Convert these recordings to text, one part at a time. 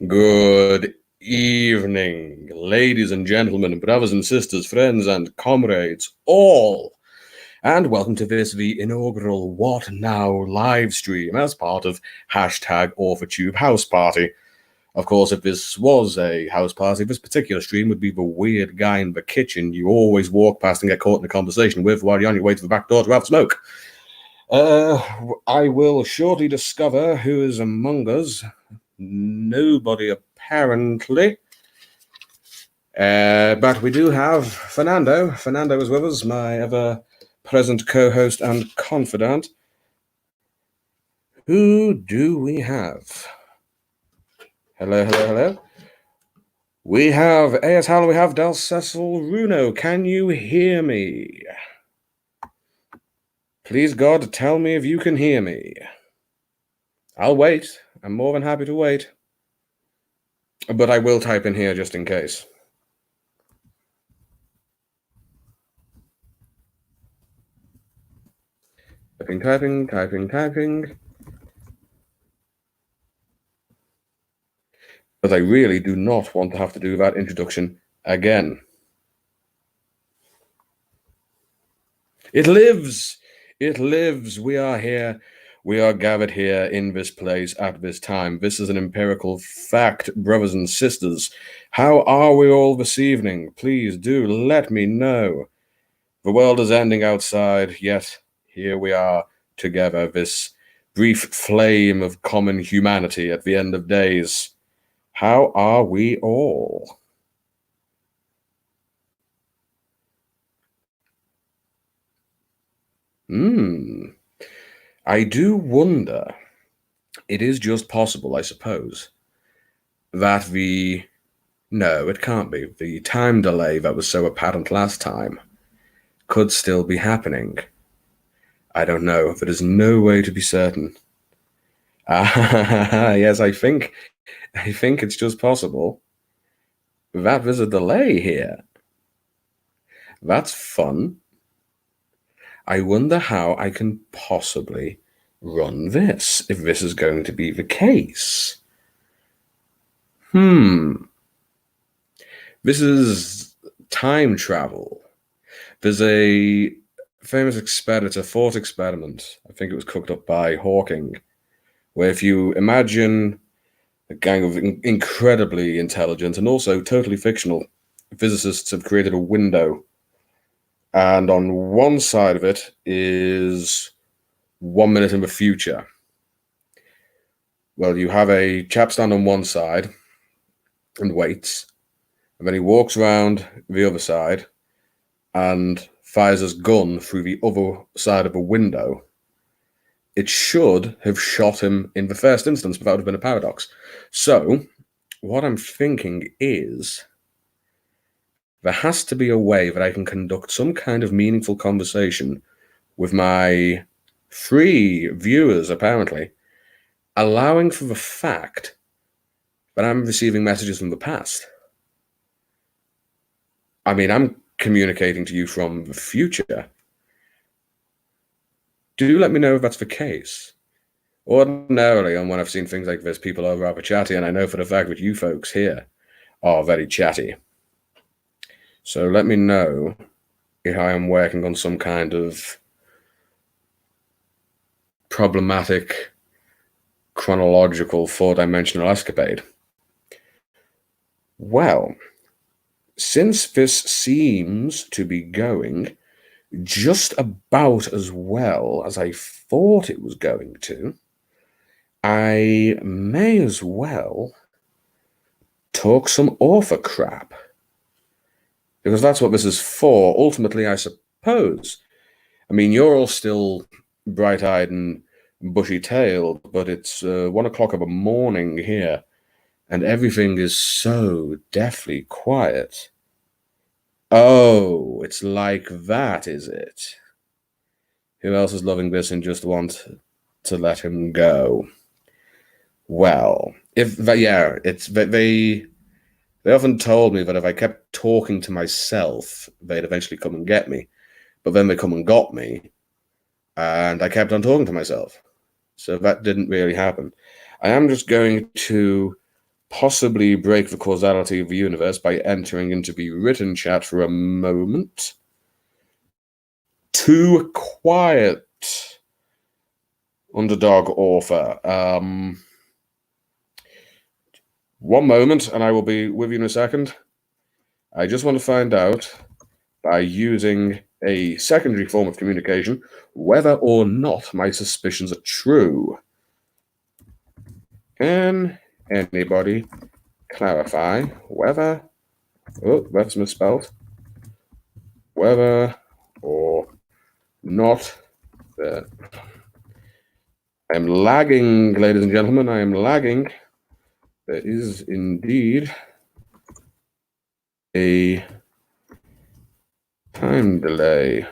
Good evening, ladies and gentlemen, brothers and sisters, friends and comrades, all. And welcome to the inaugural What Now live stream as part of hashtag OrphaTube House Party. Of course, if this was a house party, this particular stream would be the weird guy in the kitchen you always walk past and get caught in a conversation with while you're on your way to the back door to have smoke. I will shortly discover who is among us. Nobody, apparently. But we do have Fernando. Fernando is with us, my ever-present co-host and confidant. Who do we have? Hello. We have AS we have Del Cecil Runo. Can you hear me? Please, God, tell me if you can hear me. I'll wait. I'm more than happy to wait. But I will type in here just in case. Typing. But I really do not want to have to do that introduction again. It lives! It lives! We are here. We are gathered here in this place at this time. This is an empirical fact, brothers and sisters. How are we all this evening? Please do let me know. The world is ending outside, yet here we are together, this brief flame of common humanity at the end of days. How are we all? I do wonder, it is just possible, I suppose, that no, it can't be. The time delay that was so apparent last time could still be happening. I don't know. There is no way to be certain. Yes, I think it's just possible that there's a delay here. That's fun. I wonder how I can possibly run this, if this is going to be the case. This is time travel. There's a famous experiment, a thought experiment, I think it was cooked up by Hawking, where if you imagine a gang of incredibly intelligent and also totally fictional physicists have created a window, and on one side of it is 1 minute in the future. Well, you have a chap stand on one side and waits, and then he walks around the other side and fires his gun through the other side of a window. It should have shot him in the first instance, but that would have been a paradox. So, what I'm thinking is, there has to be a way that I can conduct some kind of meaningful conversation with my free viewers, apparently, allowing for the fact that I'm receiving messages from the past. I mean, I'm communicating to you from the future. Do let me know if that's the case. Ordinarily, and when I've seen things like this, people are rather chatty, and I know for the fact that you folks here are very chatty. So let me know if I am working on some kind of problematic, chronological, four-dimensional escapade. Well, since this seems to be going just about as well as I thought it was going to, I may as well talk some author crap. Because that's what this is for, ultimately, I suppose. I mean, you're all still bright-eyed and bushy-tailed, but it's 1 o'clock of a morning here, and everything is so deathly quiet. Oh, it's like that, is it? Who else is loving this and just want to let him go? Well, they often told me that if I kept talking to myself, they'd eventually come and get me. But then they come and got me, and I kept on talking to myself. So that didn't really happen. I am just going to possibly break the causality of the universe by entering into the written chat for a moment. Too quiet, underdog author. One moment, and I will be with you in a second. I just want to find out, by using a secondary form of communication, whether or not my suspicions are true. Can anybody clarify whether, oh, that's misspelled, whether or not that I'm lagging, ladies and gentlemen, I am lagging. There is indeed a time delay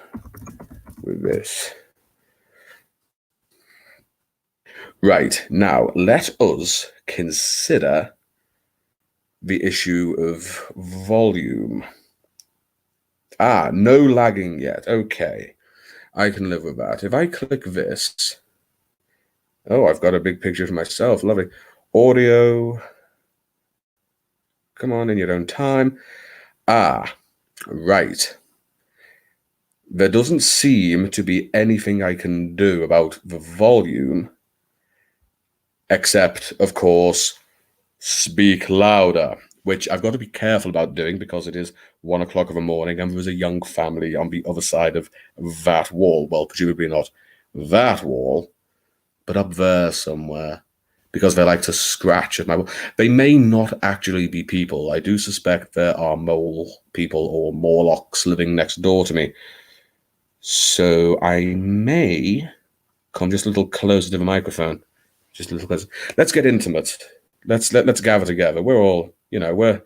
with this. Right, now let us consider the issue of volume. Ah, no lagging yet. Okay, I can live with that. If I click this, oh, I've got a big picture of myself. Lovely. Audio. Come on, in your own time. Ah, right. There doesn't seem to be anything I can do about the volume, except, of course, speak louder, which I've got to be careful about doing because it is 1 o'clock in the morning and there is a young family on the other side of that wall. Well, presumably not that wall, but up there somewhere, because they like to scratch at my wall. They may not actually be people. I do suspect there are mole people or Morlocks living next door to me. So I may come just a little closer to the microphone. Just a little closer. Let's get intimate. Let's gather together. We're all, we're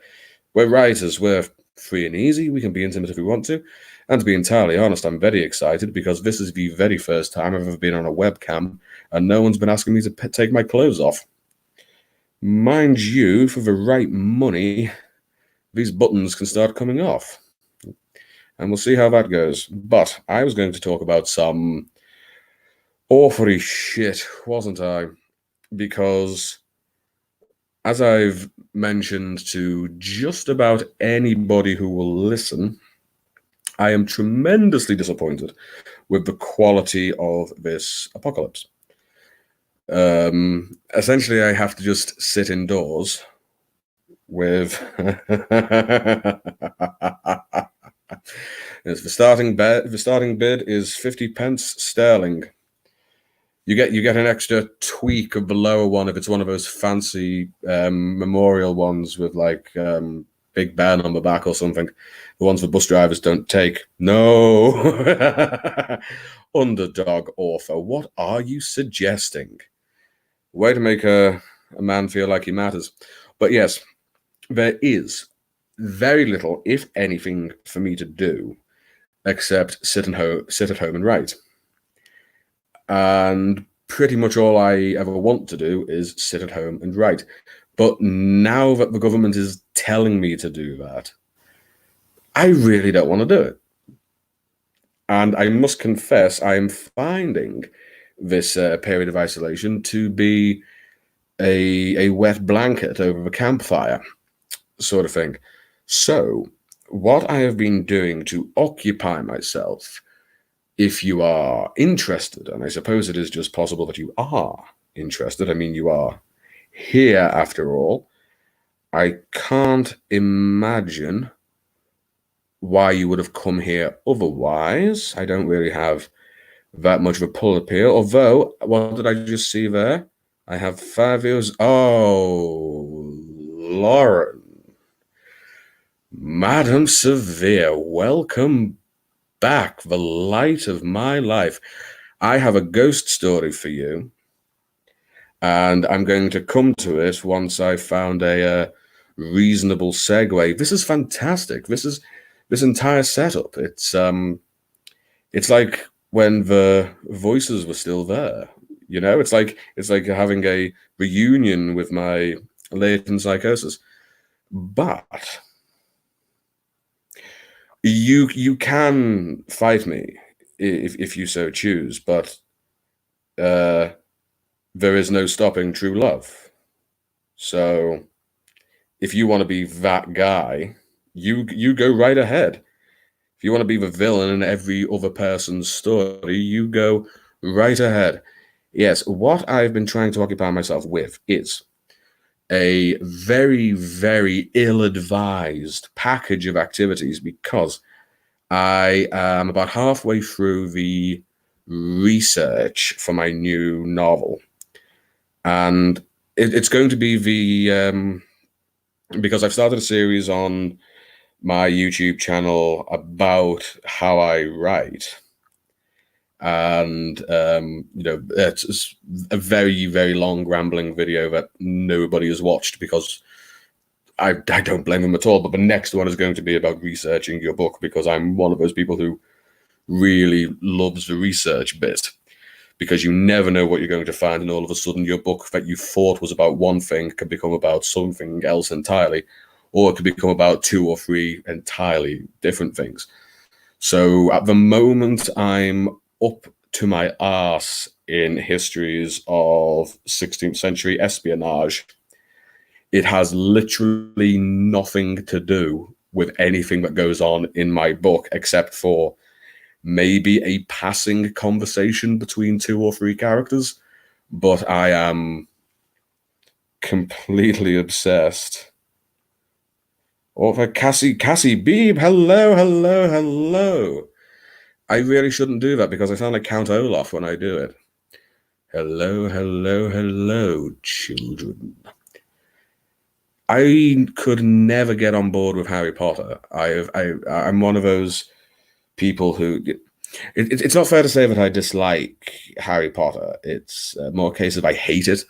writers. We're free and easy. We can be intimate if we want to. And to be entirely honest, I'm very excited because this is the very first time I've ever been on a webcam and no one's been asking me to take my clothes off. Mind you, for the right money, these buttons can start coming off. And we'll see how that goes. But I was going to talk about some awfully shit, wasn't I? Because, as I've mentioned to just about anybody who will listen, I am tremendously disappointed with the quality of this apocalypse. Essentially, I have to just sit indoors with the starting bid is 50 pence sterling. You get an extra tweak of the lower one if it's one of those fancy memorial ones with like Big Ben on the back or something. The ones the bus drivers don't take. No. Underdog author, what are you suggesting? Way to make a man feel like he matters. But yes, there is very little, if anything, for me to do except sit at home and write. And pretty much all I ever want to do is sit at home and write. But now that the government is telling me to do that, I really don't want to do it. And I must confess, I am finding this period of isolation to be a wet blanket over the campfire sort of thing. So, what I have been doing to occupy myself, if you are interested, and I suppose it is just possible that you are interested, I mean, you are here after all, I can't imagine why you would have come here otherwise. I don't really have that much of a pull appeal, although, what did I just see there? I have 5 viewers. Oh, Lauren. Madam Severe, welcome back, the light of my life. I have a ghost story for you, and I'm going to come to it once I've found a reasonable segue. This is fantastic. This entire setup. It's like when the voices were still there. It's like having a reunion with my latent psychosis. But you can fight me if you so choose, but there is no stopping true love. So if you want to be that guy, you go right ahead. If you want to be the villain in every other person's story, you go right ahead. Yes, what I've been trying to occupy myself with is a very, very ill-advised package of activities because I am about halfway through the research for my new novel. And it's going to be because I've started a series on my YouTube channel about how I write. And it's a very, very long rambling video that nobody has watched because I don't blame them at all. But the next one is going to be about researching your book because I'm one of those people who really loves the research bit, because you never know what you're going to find, and all of a sudden your book that you thought was about one thing can become about something else entirely, or it could become about 2 or 3 entirely different things. So at the moment, I'm up to my arse in histories of 16th century espionage. It has literally nothing to do with anything that goes on in my book, except for maybe a passing conversation between 2 or 3 characters. But I am completely obsessed. Oh, for Cassie Beeb, hello, hello, hello. I really shouldn't do that because I sound like Count Olaf when I do it. Hello, hello, hello, children. I could never get on board with Harry Potter. I'm one of those people who... It's not fair to say that I dislike Harry Potter. It's more a case of I hate it.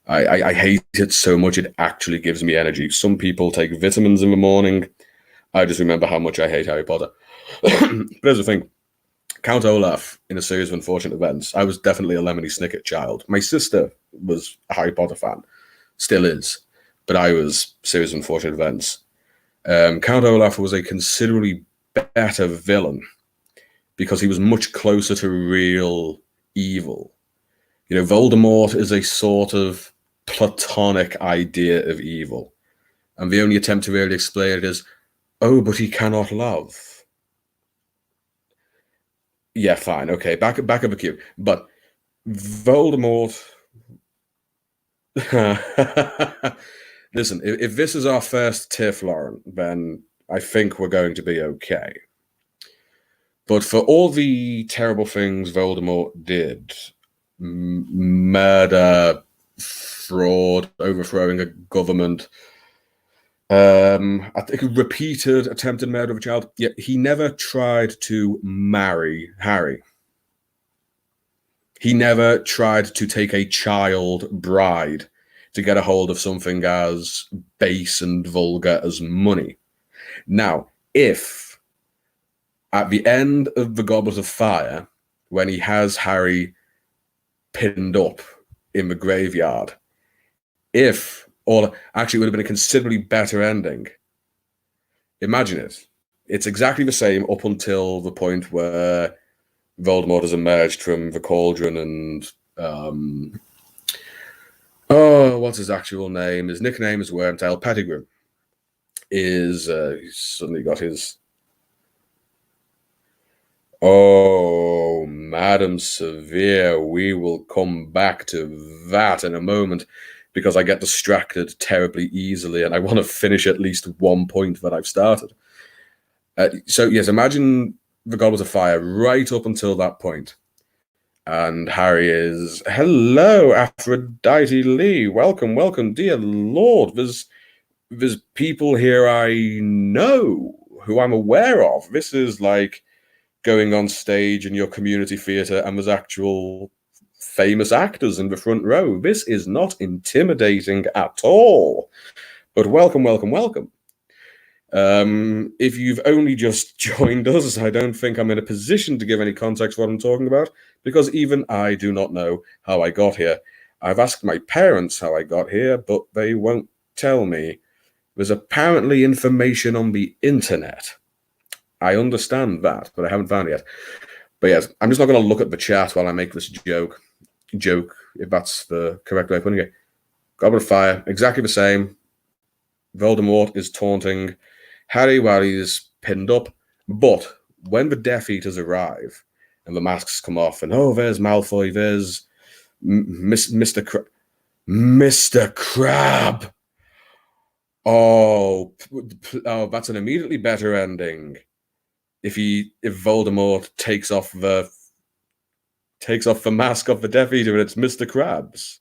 I hate it so much it actually gives me energy. Some people take vitamins in the morning. I just remember how much I hate Harry Potter. But here's the thing. Count Olaf in a series of unfortunate events. I was definitely a Lemony Snicket child. My sister was a Harry Potter fan. Still is. But I was series of unfortunate events. Count Olaf was a considerably better villain because he was much closer to real evil. You know, Voldemort is a sort of platonic idea of evil. And the only attempt to really explain it is, oh, but he cannot love. Yeah, fine. Okay, back of the queue. But Voldemort... Listen, if this is our first tiff, Lauren, then I think we're going to be okay. But for all the terrible things Voldemort did, murder, fraud, overthrowing a government, I think repeated attempted murder of a child, yet he never tried to marry Harry. He never tried to take a child bride to get a hold of something as base and vulgar as money. Now, if at the end of the Goblet of Fire, when he has Harry pinned up in the graveyard, actually it would have been a considerably better ending. Imagine it. It's exactly the same up until the point where Voldemort has emerged from the cauldron and what's his actual name? His nickname is Wormtail. Pettigrew is he's suddenly got his... Oh, Madam Severe, we will come back to that in a moment because I get distracted terribly easily and I want to finish at least one point that I've started. So yes, imagine the Goblet of Fire right up until that point. And Harry is, hello, Aphrodite Lee. Welcome, welcome, dear Lord. There's people here I know, who I'm aware of. This is like going on stage in your community theatre and there's actual famous actors in the front row. This is not intimidating at all. But welcome, welcome, welcome. If you've only just joined us, I don't think I'm in a position to give any context for what I'm talking about, because even I do not know how I got here. I've asked my parents how I got here, but they won't tell me. There's apparently information on the internet. I understand that, but I haven't found it yet. But yes, I'm just not going to look at the chat while I make this joke. if that's the correct way of putting it. Goblet of Fire, exactly the same. Voldemort is taunting Harry while he's pinned up, but when the Death Eaters arrive and the masks come off, and oh, there's Malfoy, there's Mr. Crab. Oh, that's an immediately better ending. If Voldemort takes off the mask of the Death Eater and it's Mr. Krabs.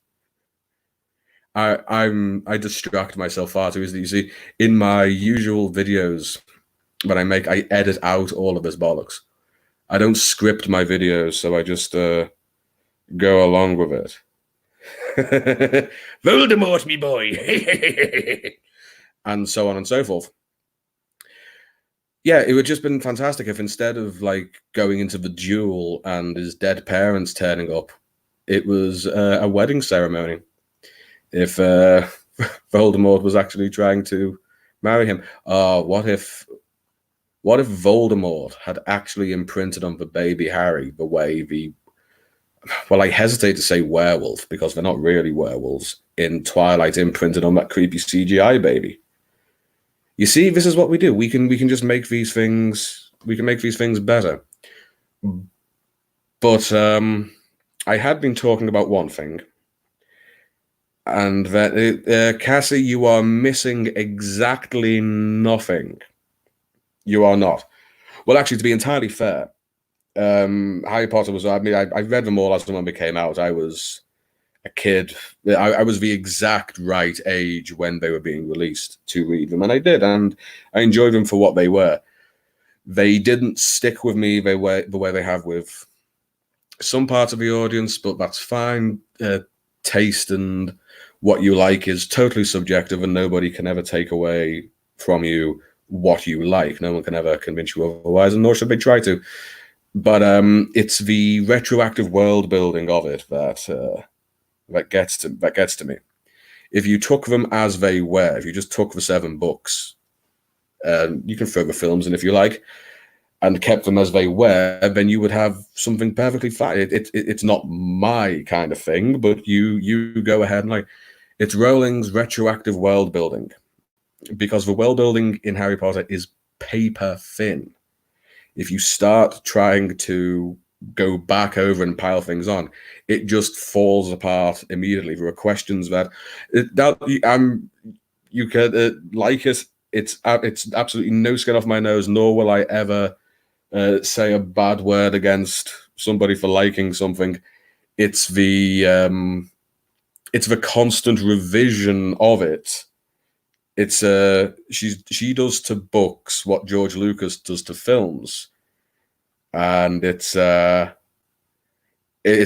I distract myself far too easily. You see, in my usual videos when I edit out all of this bollocks. I don't script my videos, so I just go along with it. Voldemort, me boy, and so on and so forth. Yeah, it would just been fantastic if instead of like going into the duel and his dead parents turning up, it was a wedding ceremony. If Voldemort was actually trying to marry him, what if Voldemort had actually imprinted on the baby Harry the way I hesitate to say werewolf because they're not really werewolves, in Twilight imprinted on that creepy CGI baby. You see, this is what we do. We can just make these things. We can make these things better. But I had been talking about one thing, and that Cassie, you are missing exactly nothing. You are not. Well, actually, to be entirely fair, Harry Potter was. I mean, I read them all as the one came out. I was a kid. I was the exact right age when they were being released to read them, and I did, and I enjoyed them for what they were. They didn't stick with me the way they have with some parts of the audience, but that's fine. Taste and what you like is totally subjective, and nobody can ever take away from you what you like. No one can ever convince you otherwise, and nor should they try to. But it's the retroactive world building of it that gets to me. If you took them as they were, if you just took the 7 books, you can throw the films in if you like, and kept them as they were, then you would have something perfectly fine. It's not my kind of thing, but you go ahead and like, it's Rowling's retroactive world building, because the world building in Harry Potter is paper thin. If you start trying to go back over and pile things on, it just falls apart immediately. There are questions that you can like it. It's absolutely no skin off my nose, nor will I ever say a bad word against somebody for liking something. It's the constant revision of it. It's she does to books what George Lucas does to films, and it's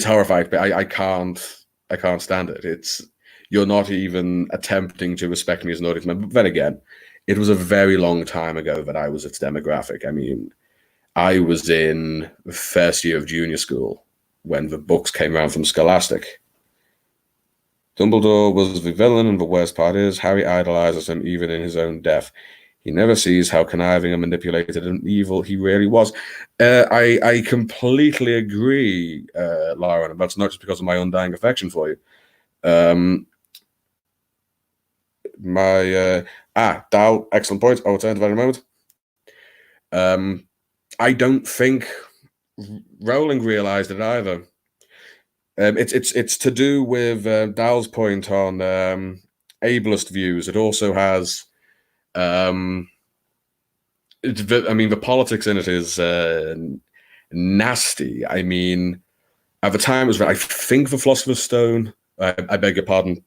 horrifying. But I can't stand it. It's, you're not even attempting to respect me as an audience member. But then again, it was a very long time ago that I was its demographic. I mean, I was in the first year of junior school when the books came around from Scholastic. Dumbledore was the villain, and the worst part is Harry idolizes him even in his own death. He never sees how conniving and manipulated and evil he really was. I completely agree, Lauren, and that's not just because of my undying affection for you. Dal, excellent point. I will turn to that in a moment. I don't think Rowling realized it either. It's to do with Dal's point on ableist views. It also has, I mean, the politics in it is nasty. I mean, at the time it was, I think, the Philosopher's Stone. I beg your pardon,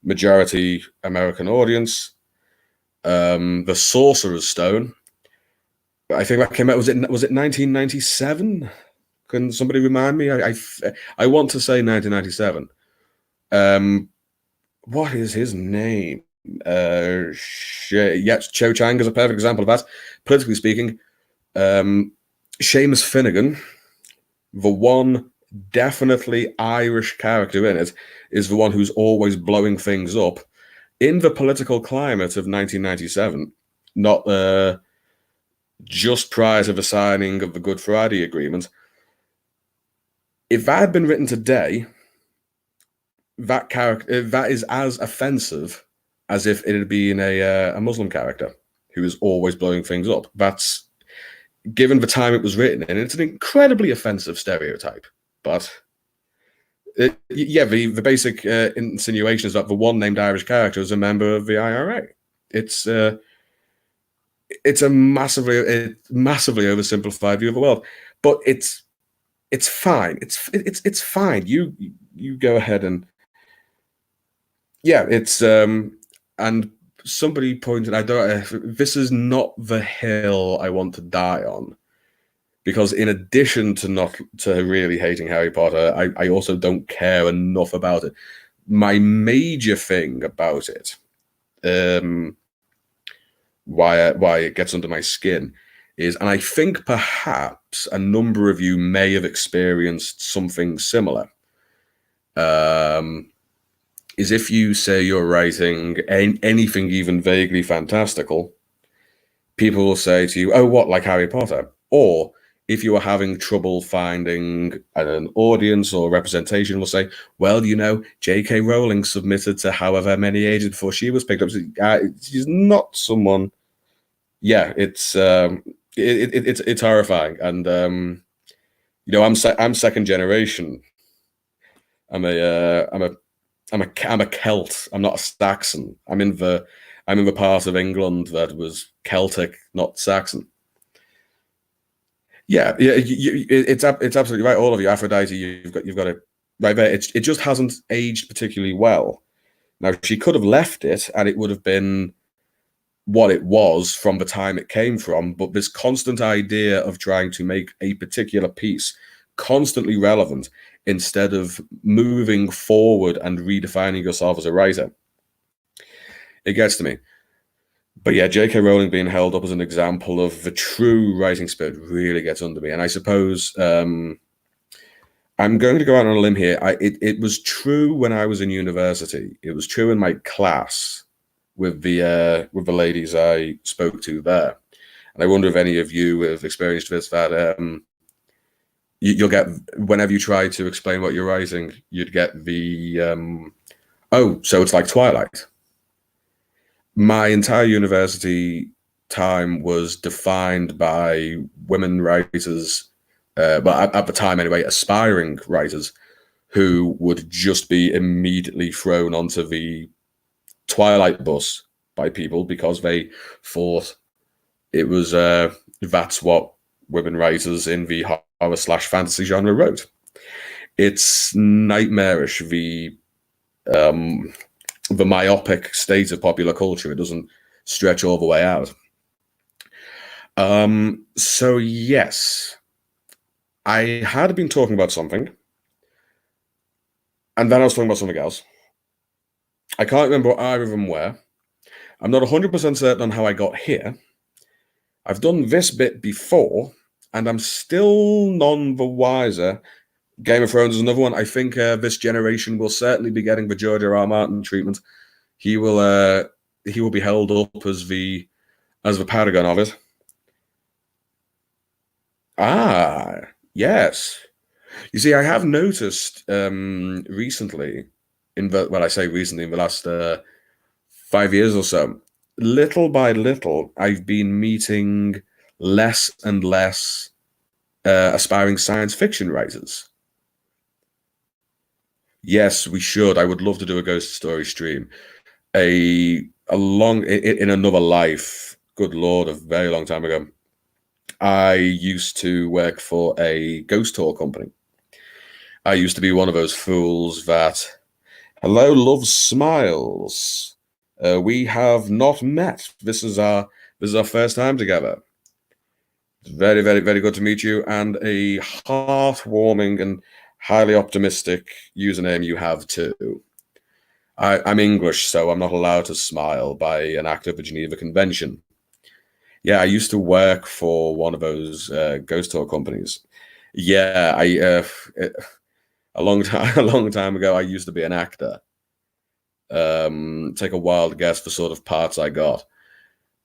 majority American audience. The Sorcerer's Stone. I think that came out. Was it 1997? Can somebody remind me? I want to say 1997. What is his name? Yes, Cho Chang is a perfect example of that. Politically speaking, Seamus Finnegan, the one definitely Irish character in it, is the one who's always blowing things up in the political climate of 1997, not just prior to the signing of the Good Friday Agreement. If that had been written today, that character that is as offensive as if it had been a Muslim character who is always blowing things up. That's given the time it was written in, it's an incredibly offensive stereotype. But yeah, the basic insinuation is that the one named Irish character is a member of the IRA. It's it's a massively oversimplified view of the world, but it's fine. It's fine. You go ahead and yeah, it's and somebody pointed. I don't. This is not the hill I want to die on, because in addition to not to really hating Harry Potter, I also don't care enough about it. My major thing about it, why it gets under my skin, is, and I think perhaps a number of you may have experienced something similar. Is if you say you're writing anything even vaguely fantastical, people will say to you, "Oh, what, like Harry Potter?" Or if you are having trouble finding an audience or representation, will say, "Well, you know, J.K. Rowling submitted to however many ages before she was picked up. She's not someone." Yeah, it's horrifying, and you know, I'm second generation. I'm a Celt. I'm not a Saxon. I'm in the part of England that was Celtic, not Saxon. Yeah, yeah, it's absolutely right. All of you, Aphrodite, you've got it right there. It just hasn't aged particularly well. Now she could have left it, and it would have been what it was from the time it came from. But this constant idea of trying to make a particular piece constantly relevant instead of moving forward and redefining yourself as a writer, it gets to me. But yeah, J.K. Rowling being held up as an example of the true writing spirit really gets under me. And I suppose I'm going to go out on a limb here. It was true when I was in university. It was true in my class with the ladies I spoke to there. And I wonder if any of you have experienced this, that you'll get, whenever you try to explain what you're writing, you'd get the oh, so it's like Twilight. My entire university time was defined by women writers, but at the time anyway, aspiring writers who would just be immediately thrown onto the Twilight bus by people because they thought it was that's what women writers in the horror/fantasy genre wrote. It's nightmarish, the myopic state of popular culture. It doesn't stretch all the way out. So yes, I had been talking about something, and then I was talking about something else. I can't remember what either of them were. I'm not 100% certain on how I got here. I've done this bit before, and I'm still none the wiser. Game of Thrones is another one. I think this generation will certainly be getting the George R. R. Martin treatment. He will be held up as the paragon of it. Ah, yes. You see, I have noticed recently, I say recently, in the last 5 years or so, little by little, I've been meeting less and less aspiring science fiction writers. Yes, we should. I would love to do a ghost story stream. In another life, good Lord, a very long time ago, I used to work for a ghost tour company. I used to be one of those fools that, hello, love smiles. We have not met. This is our first time together. It's very, very, very good to meet you, and a heartwarming and highly optimistic username you have too. I'm English, so I'm not allowed to smile by an act of the Geneva Convention. Yeah, I used to work for one of those ghost tour companies. Yeah, a long time ago, I used to be an actor. Take a wild guess the sort of parts I got.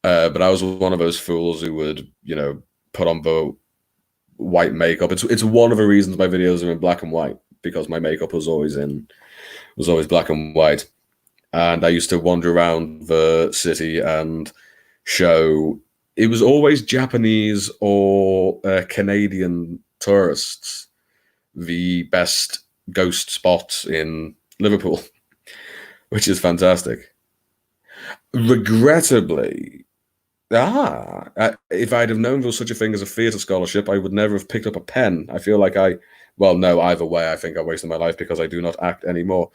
But I was one of those fools who would, you know, put on the white makeup. It's one of the reasons my videos are in black and white. because my makeup was always black and white. And I used to wander around the city and show. It was always Japanese or Canadian tourists the best ghost spots in Liverpool, which is fantastic. Regrettably, if I'd have known there was such a thing as a theatre scholarship, I would never have picked up a pen. I feel like well, no, either way, I think I wasted my life because I do not act anymore.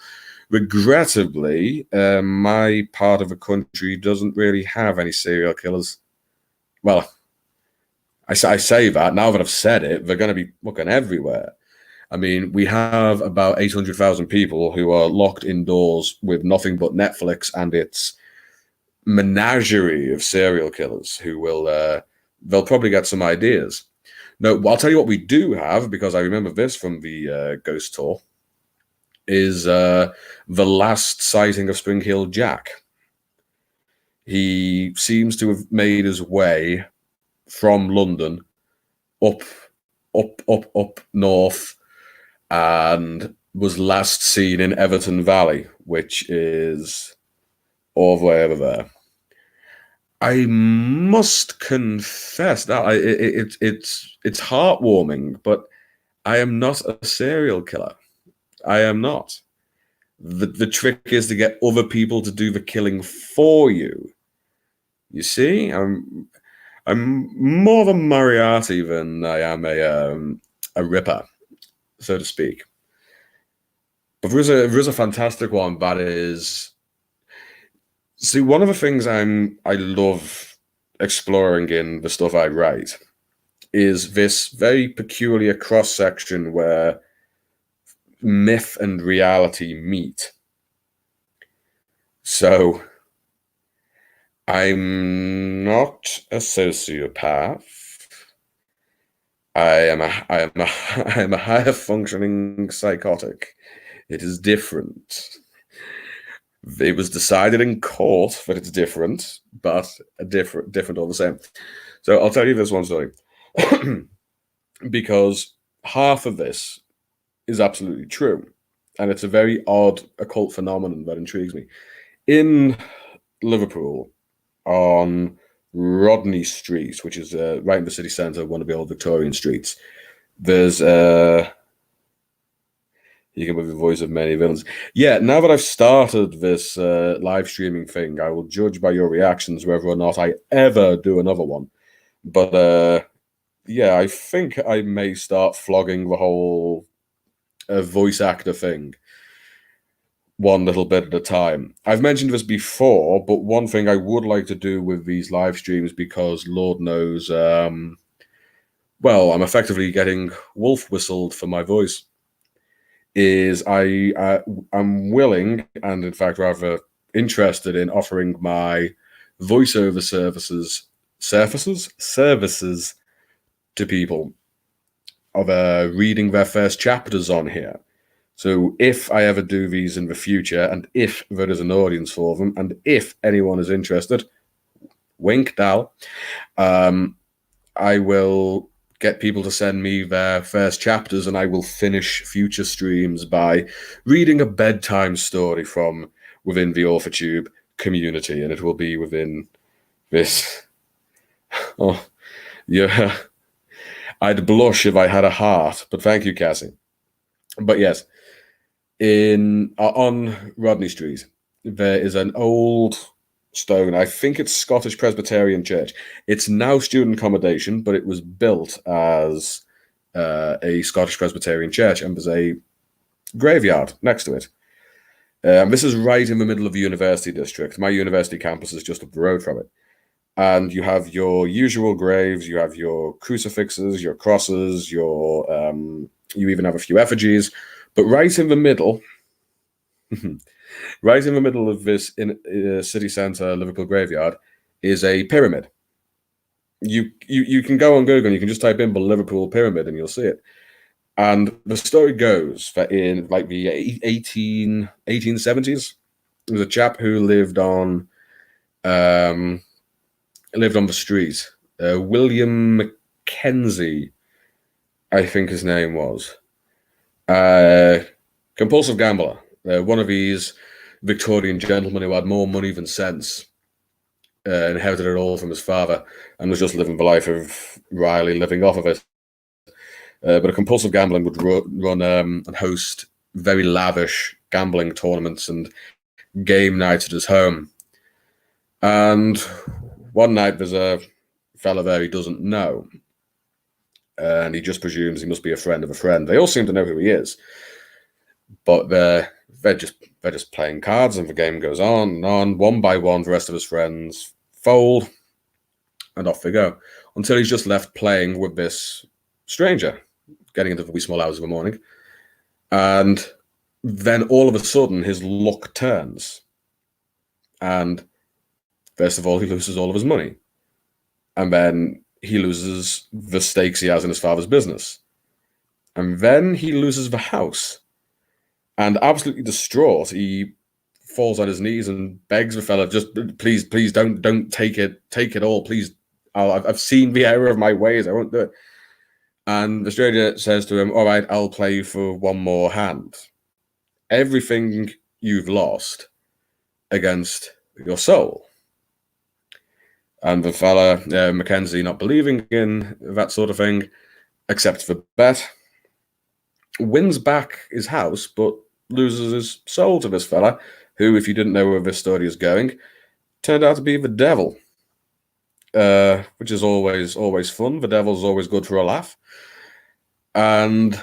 Regrettably, my part of the country doesn't really have any serial killers. Well, I say that now that I've said it, they're going to be looking everywhere. I mean, we have about 800,000 people who are locked indoors with nothing but Netflix and its menagerie of serial killers who they'll probably get some ideas. No, I'll tell you what we do have, because I remember this from the ghost tour, is the last sighting of Spring Hill Jack. He seems to have made his way from London up north, and was last seen in Everton Valley, which is all the way over there. I must confess that it's heartwarming, but I am not a serial killer. I am not. The trick is to get other people to do the killing for you. You see, I'm more of a Moriarty than I am a Ripper, so to speak. But there is a fantastic one that is. See, one of the things I love exploring in the stuff I write is this very peculiar cross section where myth and reality meet. So I'm not a sociopath. I am a higher functioning psychotic. It is different. It was decided in court that it's different, but different all the same. So I'll tell you this one story. Because half of this is absolutely true. And it's a very odd occult phenomenon that intrigues me. In Liverpool, on Rodney Street, which is right in the city centre, one of the old Victorian streets, there's you can move the voice of many villains. Yeah, now that I've started this live streaming thing, I will judge by your reactions whether or not I ever do another one. But yeah, I think I may start flogging the whole voice actor thing one little bit at a time. I've mentioned this before, but one thing I would like to do with these live streams, because Lord knows, well, I'm effectively getting wolf whistled for my voice, is I'm willing, and in fact rather interested in, offering my voiceover services to people of reading their first chapters on here. So if I ever do these in the future, and if there is an audience for them, and if anyone is interested, wink, Dal, I will get people to send me their first chapters, and I will finish future streams by reading a bedtime story from within the AuthorTube community, and it will be within this. Oh, yeah. I'd blush if I had a heart, but thank you, Cassie. But yes, on Rodney Street, there is an old stone. I think it's Scottish Presbyterian Church. It's now student accommodation, but it was built as a Scottish Presbyterian church, and there's a graveyard next to it. This is right in the middle of the university district. My university campus is just up the road from it. And you have your usual graves, you have your crucifixes, your crosses, you even have a few effigies. But right in the middle, right in the middle of this city centre Liverpool graveyard is a pyramid. You can go on Google and you can just type in the Liverpool pyramid and you'll see it. And the story goes that in like the 1870s, there was a chap who lived on the street. William Mackenzie, I think his name was. Compulsive gambler. One of these Victorian gentlemen who had more money than sense, inherited it all from his father, and was just living the life of Riley, living off of it. But a compulsive gambler would run and host very lavish gambling tournaments and game nights at his home. And one night there's a fella there he doesn't know, and he just presumes he must be a friend of a friend. They all seem to know who he is, but they're just playing cards, and the game goes on and on. One by one, the rest of his friends fold, and off they go, until he's just left playing with this stranger, getting into the wee small hours of the morning. And then all of a sudden, his luck turns. And first of all, he loses all of his money. And then he loses the stakes he has in his father's business. And then he loses the house. And absolutely distraught, he falls on his knees and begs the fella, just please don't take it all. Please, I've seen the error of my ways. I won't do it. And the stranger says to him, all right, I'll play you for one more hand. Everything you've lost against your soul. And the fella, Mackenzie, not believing in that sort of thing, accepts the bet, wins back his house, but loses his soul to this fella, who, if you didn't know where this story is going, turned out to be the devil. Which is always fun. The devil's always good for a laugh. And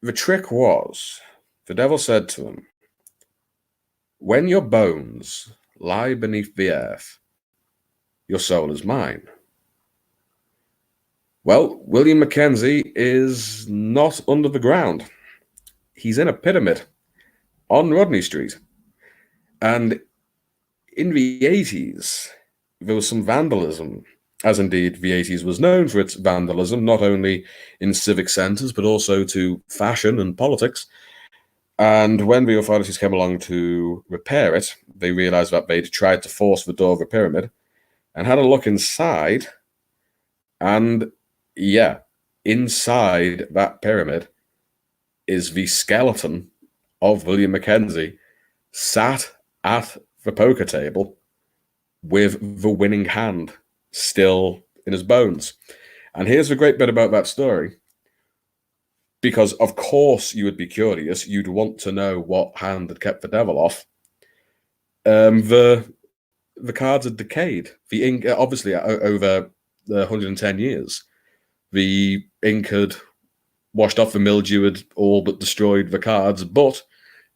the trick was, the devil said to him, when your bones lie beneath the earth, your soul is mine. Well, William Mackenzie is not under the ground. He's in a pyramid on Rodney Street. And in the 80s, there was some vandalism, as indeed the 80s was known for its vandalism, not only in civic centres, but also to fashion and politics. And when the authorities came along to repair it, they realised that they'd tried to force the door of the pyramid and had a look inside. And yeah, inside that pyramid is the skeleton of William Mackenzie sat at the poker table with the winning hand still in his bones. And here's the great bit about that story. Because, of course, you would be curious. You'd want to know what hand had kept the devil off. The cards had decayed. The ink, obviously, over the 110 years, the ink had washed off, the mildew had all but destroyed the cards. But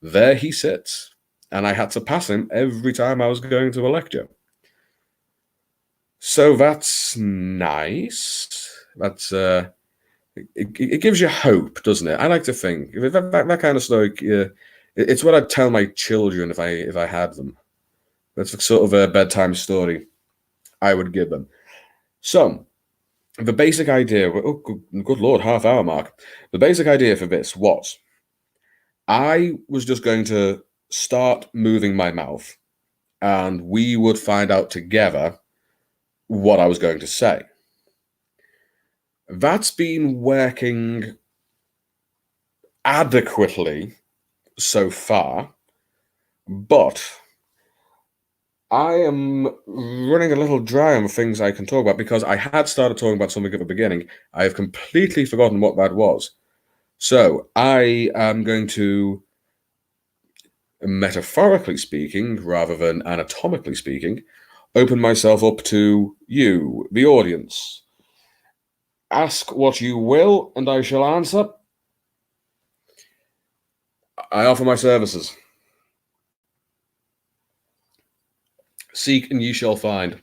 there he sits. And I had to pass him every time I was going to a lecture. So that's nice. That's it gives you hope, doesn't it? I like to think that kind of story. It's what I'd tell my children if I had them. That's the sort of a bedtime story I would give them. So the basic idea. Oh, good Lord, half-hour mark. The basic idea for this was I was just going to start moving my mouth, and we would find out together what I was going to say. That's been working adequately so far, but I am running a little dry on the things I can talk about because I had started talking about something at the beginning. I have completely forgotten what that was. So I am going to, metaphorically speaking, rather than anatomically speaking, open myself up to you, the audience. Ask what you will, and I shall answer. I offer my services. Seek and ye shall find.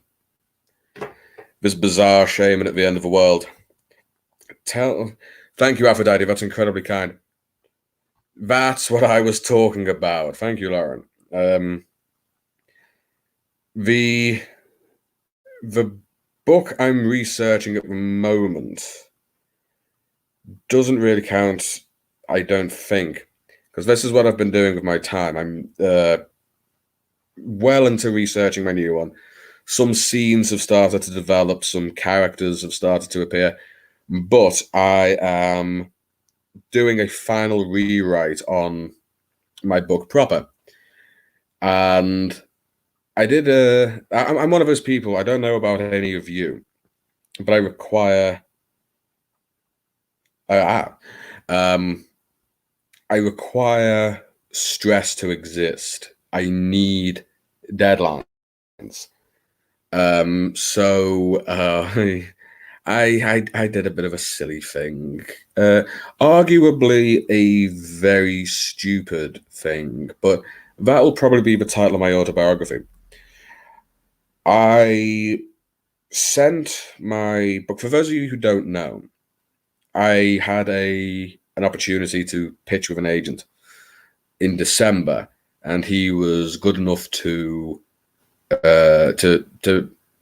This bizarre shaman at the end of the world. Thank you, Aphrodite. That's incredibly kind. That's what I was talking about. Thank you, Lauren. The book I'm researching at the moment doesn't really count, I don't think, because this is what I've been doing with my time. I'm well into researching my new one. Some scenes have started to develop, some characters have started to appear, but I am doing a final rewrite on my book proper, and I did I'm one of those people. I don't know about any of you, but I require. Um, I require stress to exist. I need deadlines. So I did a bit of a silly thing, arguably a very stupid thing, but that'll probably be the title of my autobiography. I sent my book. For those of you who don't know, I had an opportunity to pitch with an agent in December, and he was good enough to to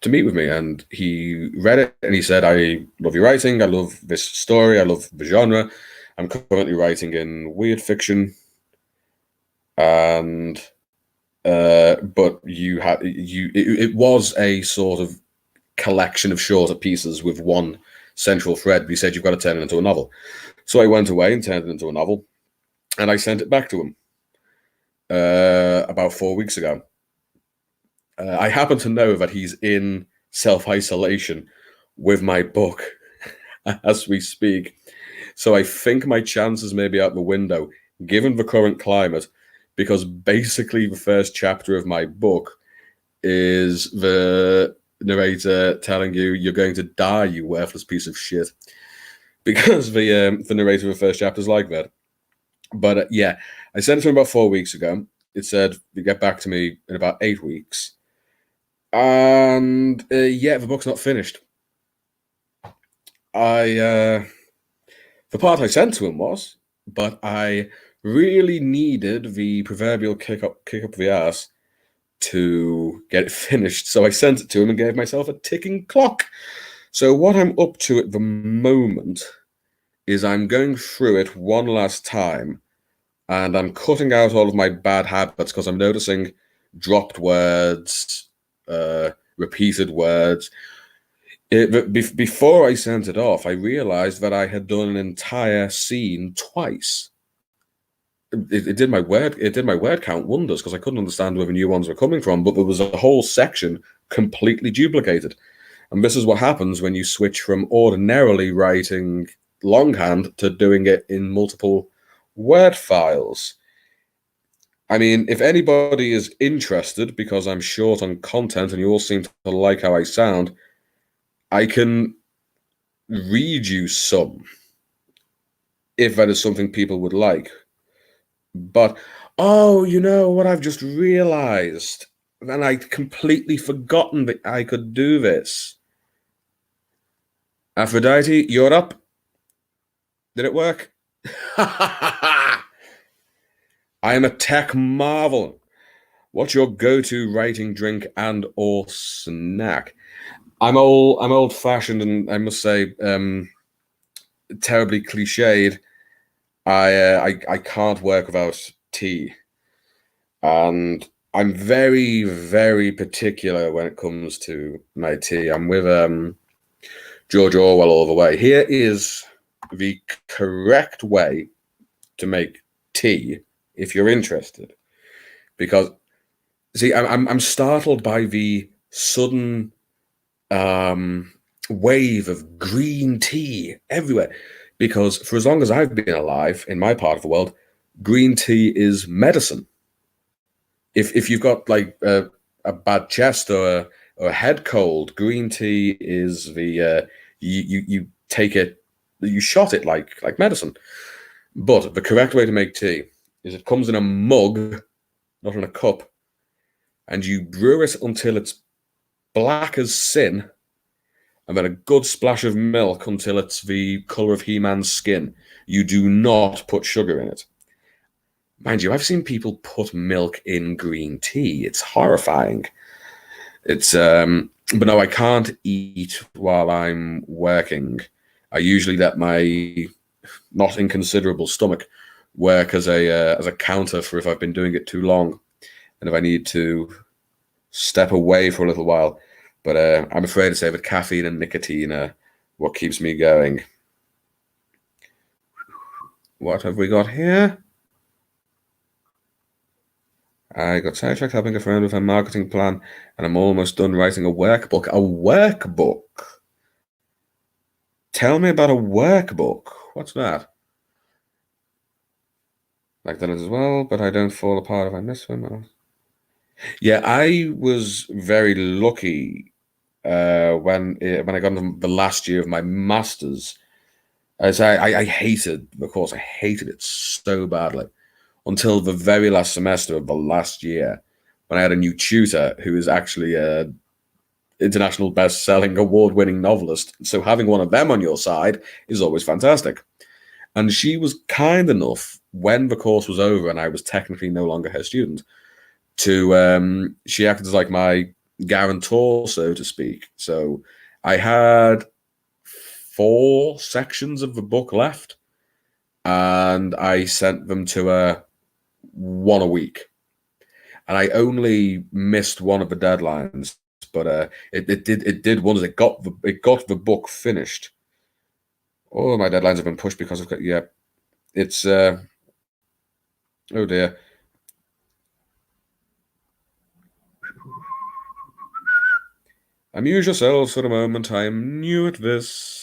meet with me, and he read it and he said, "I love your writing. I love this story. I love the genre. I'm currently writing in weird fiction, and but it was a sort of collection of shorter pieces with one central thread. But he said you've got to turn it into a novel." So I went away and turned it into a novel, and I sent it back to him about 4 weeks ago. I happen to know that he's in self-isolation with my book as we speak. So I think my chances may be out the window, given the current climate, because basically the first chapter of my book is the narrator telling you you're going to die, you worthless piece of shit. Because the narrator of the first chapter is like that. But yeah, I sent it to him about 4 weeks ago. It said you get back to me in about 8 weeks. And yeah, the book's not finished. The part I sent to him was, but I really needed the proverbial kick up the ass to get it finished. So I sent it to him and gave myself a ticking clock. So what I'm up to at the moment is I'm going through it one last time, and I'm cutting out all of my bad habits because I'm noticing dropped words, repeated words. Before I sent it off, I realized that I had done an entire scene twice. It did my word count wonders because I couldn't understand where the new ones were coming from, but there was a whole section completely duplicated. And this is what happens when you switch from ordinarily writing longhand to doing it in multiple word files. I mean, if anybody is interested, because I'm short on content and you all seem to like how I sound, I can read you some, if that is something people would like. But, oh, you know what I've just realized? And I'd completely forgotten that I could do this. Aphrodite, you're up. Did it work? I am a tech marvel. What's your go-to writing drink and or snack? I'm old-fashioned, and I must say, terribly cliched. I can't work without tea, and I'm very, very particular when it comes to my tea. I'm with George Orwell all the way. Here is the correct way to make tea if you're interested, because see, I'm startled by the sudden wave of green tea everywhere, because for as long as I've been alive in my part of the world, green tea is medicine. If you've got like a bad chest or a head cold, green tea is the you take it, you shot it like medicine. But the correct way to make tea is it comes in a mug, not in a cup, and you brew it until it's black as sin, and then a good splash of milk until it's the color of He-Man's skin. You do not put sugar in it. Mind you, I've seen people put milk in green tea. It's horrifying. It's but no, I can't eat while I'm working. I usually let my not inconsiderable stomach work as a counter for if I've been doing it too long, and if I need to step away for a little while. But I'm afraid to say that caffeine and nicotine are what keeps me going. What have we got here? I got sidetracked helping a friend with her marketing plan, and I'm almost done writing a workbook. A workbook? Tell me about a workbook. What's that? Like that as well, but I don't fall apart if I miss one. Yeah, I was very lucky when I got into the last year of my masters. As I hated the course, I hated it so badly until the very last semester of the last year when I had a new tutor who is actually a international best-selling, award-winning novelist. So having one of them on your side is always fantastic. And she was kind enough when the course was over and I was technically no longer her student to she acted as like my guarantor, so to speak. So I had 4 sections of the book left, and I sent them to her one a week. And I only missed one of the deadlines, but it did wonders. It got the book finished. All my deadlines have been pushed because of yeah. It's oh dear. Amuse yourselves for a moment. I am new at this.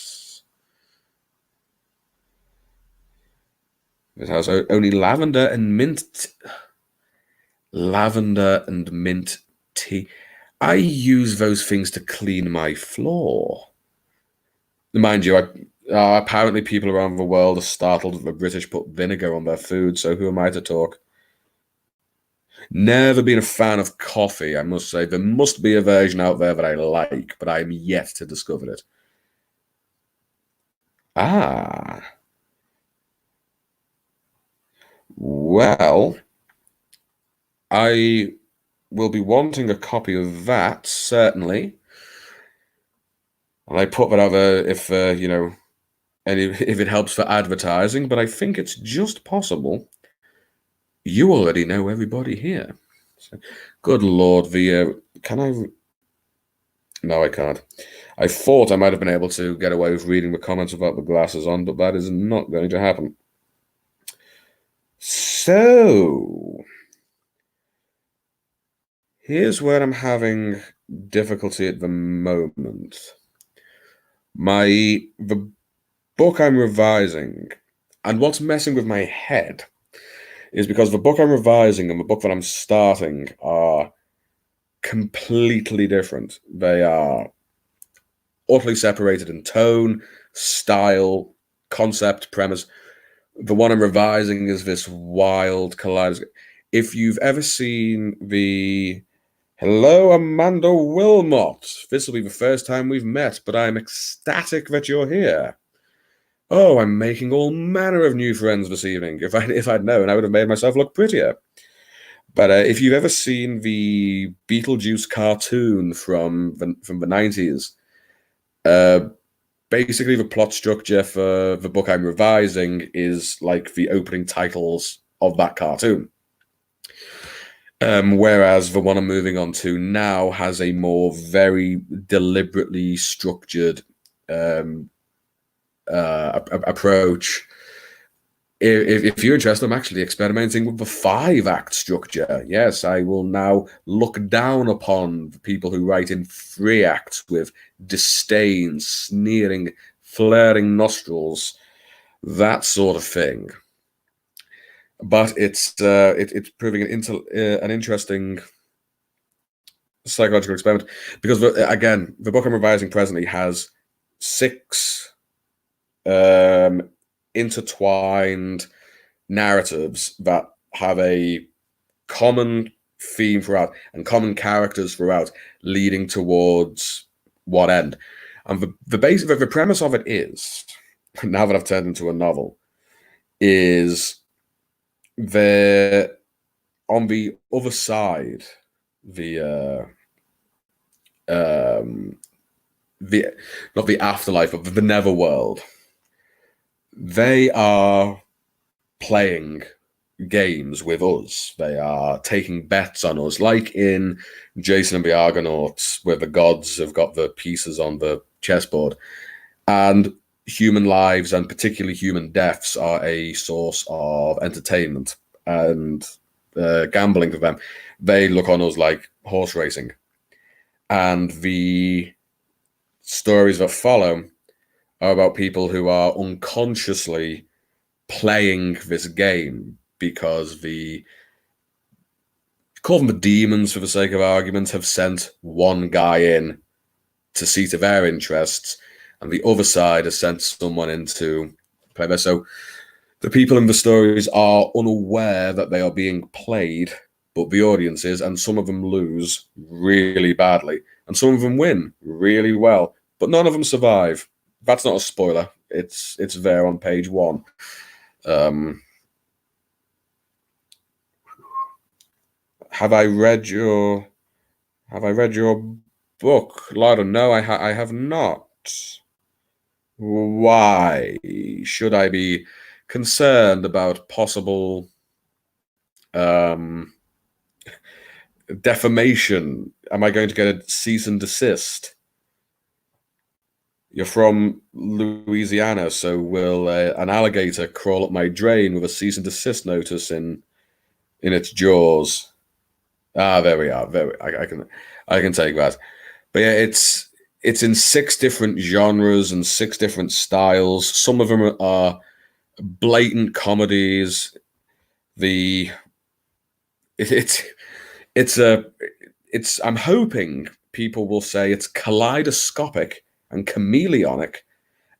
This has only lavender and mint. Lavender and mint tea. I use those things to clean my floor. Mind you, apparently people around the world are startled that the British put vinegar on their food, so who am I to talk? Never been a fan of coffee, I must say. There must be a version out there that I like, but I am yet to discover it. Ah. Well, I will be wanting a copy of that, certainly. And I put that out there if, if it helps for advertising, but I think it's just possible. You already know everybody here. So, good Lord, can I? No, I can't. I thought I might have been able to get away with reading the comments about the glasses on, but that is not going to happen. So, here's where I'm having difficulty at the moment. The book I'm revising, and what's messing with my head is because the book I'm revising and the book that I'm starting are completely different. They are utterly separated in tone, style, concept, premise. The one I'm revising is this wild kaleidoscope. If you've ever seen the Hello, Amanda Wilmot. This will be the first time we've met, but I'm ecstatic that you're here. Oh, I'm making all manner of new friends this evening. If I'd known, I would have made myself look prettier. But if you've ever seen the Beetlejuice cartoon from the 90s, basically the plot structure for the book I'm revising is like the opening titles of that cartoon. Whereas the one I'm moving on to now has a more very deliberately structured approach. If you're interested, I'm actually experimenting with the 5-act structure. Yes, I will now look down upon the people who write in 3 acts with disdain, sneering, flaring nostrils, that sort of thing. But it's proving an interesting psychological experiment because again, the book I'm revising presently has 6 intertwined narratives that have a common theme throughout and common characters throughout, leading towards what end. And the premise of it is, now that I've turned into a novel, is there on the other side, the not the afterlife, but the netherworld. They are playing games with us. They are taking bets on us, like in Jason and the Argonauts, where the gods have got the pieces on the chessboard. And human lives and particularly human deaths are a source of entertainment and gambling for them. They look on us like horse racing. And the stories that follow are about people who are unconsciously playing this game because the call them the demons for the sake of argument have sent one guy in to see to their interests, and the other side has sent someone in to play there. So the people in the stories are unaware that they are being played, but the audience is, and some of them lose really badly, and some of them win really well, but none of them survive. That's not a spoiler. It's there on page one. Have I read your book, Lado? No, I have not. Why should I be concerned about possible um, defamation? Am I going to get a cease and desist? You're from Louisiana, so will an alligator crawl up my drain with a cease and desist notice in its jaws? Ah, there we are. I can take that. But yeah, it's in 6 different genres and 6 different styles. Some of them are blatant comedies. The it's it's a it's I'm hoping people will say it's kaleidoscopic and chameleonic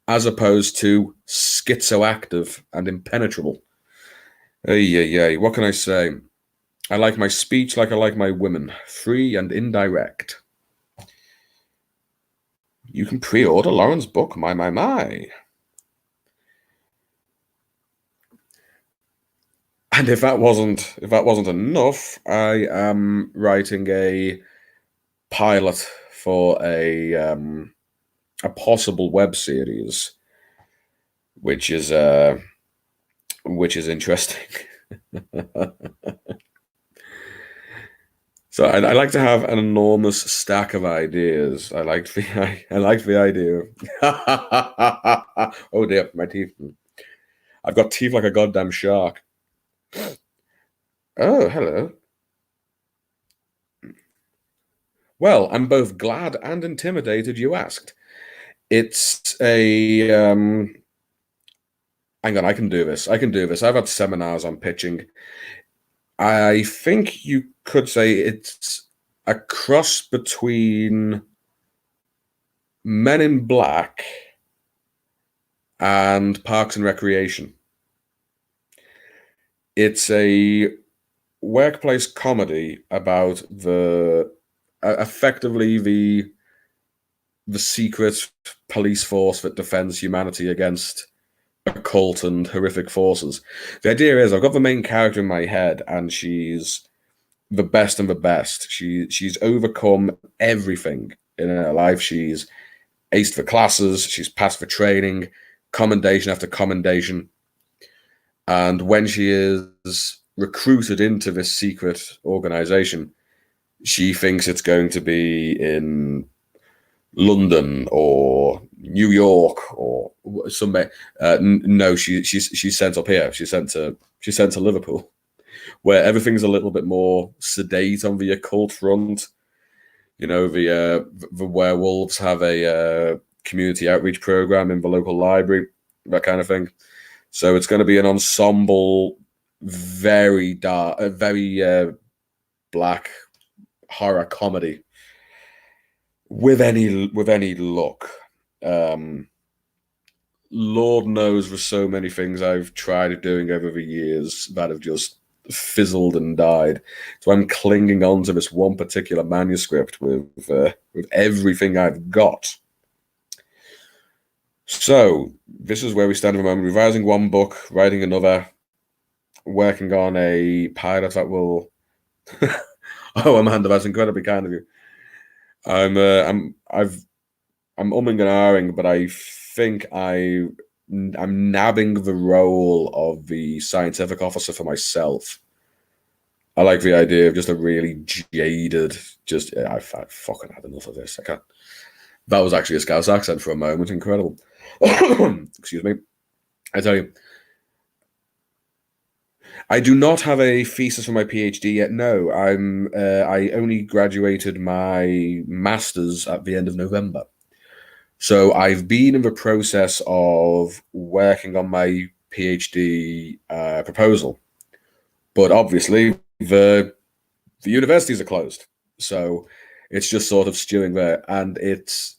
as opposed to schizoactive and impenetrable. Hey, what can I say? I like my speech like I like my women, free and indirect. You can pre-order Lauren's book, my. And if that wasn't enough, I am writing a pilot for a possible web series, which is interesting. So I like to have an enormous stack of ideas. I like the idea of oh dear, my teeth. I've got teeth like a goddamn shark. Oh, hello. Well, I'm both glad and intimidated you asked. It's a hang on, I can do this. I've had seminars on pitching. I think you could say it's a cross between Men in Black and Parks and Recreation. It's a workplace comedy about effectively the secret police force that defends humanity against occult and horrific forces. The idea is I've got the main character in my head, and she's the best and the best. She's overcome everything in her life. She's aced for classes, she's passed for training, commendation after commendation. And when she is recruited into this secret organization, she thinks it's going to be in London or New York or somewhere. No, she's sent up here. She's sent to Liverpool, where everything's a little bit more sedate on the occult front. You know, the werewolves have a community outreach program in the local library, that kind of thing. So it's going to be an ensemble, very dark, very black horror comedy with any luck. Lord knows there's so many things I've tried doing over the years that have just fizzled and died. So I'm clinging on to this one particular manuscript with everything I've got. So this is where we stand at the moment: revising one book, writing another, working on a pilot that will. Oh, Amanda, that's incredibly kind of you. I'm umming and ahhing, but I think I'm nabbing the role of the scientific officer for myself. I like the idea of just a really jaded, I fucking had enough of this. I can't. That was actually a Scouse accent for a moment. Incredible. Excuse me. I tell you, I do not have a thesis for my PhD yet. No, I only graduated my master's at the end of November. So I've been in the process of working on my PhD proposal, but obviously the universities are closed, so it's just sort of stewing there, and it's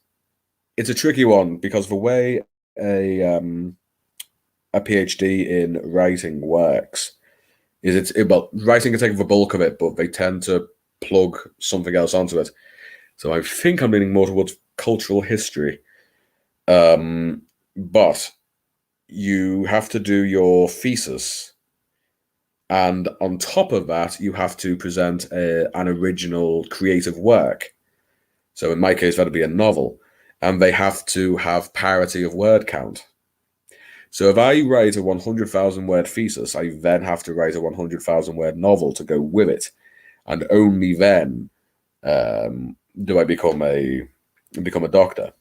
a tricky one because the way a PhD in writing works is well, writing can take the bulk of it, but they tend to plug something else onto it. So I think I'm leaning more towards cultural history. But you have to do your thesis, and on top of that, you have to present an original creative work. So in my case, that'd be a novel, and they have to have parity of word count. So if I write a 100,000 word thesis, I then have to write a 100,000 word novel to go with it, and only then do I become a doctor.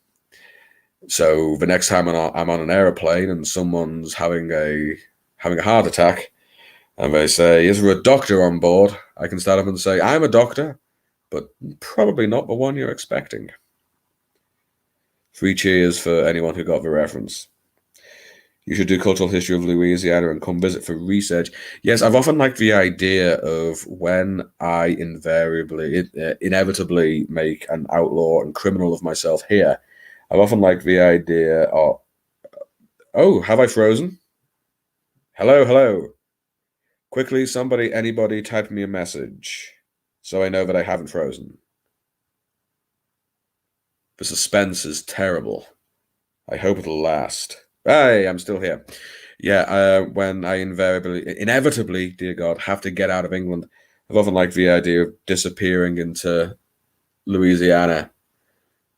So the next time I'm on an aeroplane and someone's having a heart attack, and they say, "Is there a doctor on board?" I can stand up and say, "I'm a doctor, but probably not the one you're expecting." 3 cheers for anyone who got the reference. You should do cultural history of Louisiana and come visit for research. Yes, I've often liked the idea of when I inevitably make an outlaw and criminal of myself here. I've often liked the idea of, oh, have I frozen? Hello, hello. Quickly, anybody type me a message so I know that I haven't frozen. The suspense is terrible. I hope it'll last. Hey, I'm still here. Yeah, when I inevitably, dear God, have to get out of England, I've often liked the idea of disappearing into Louisiana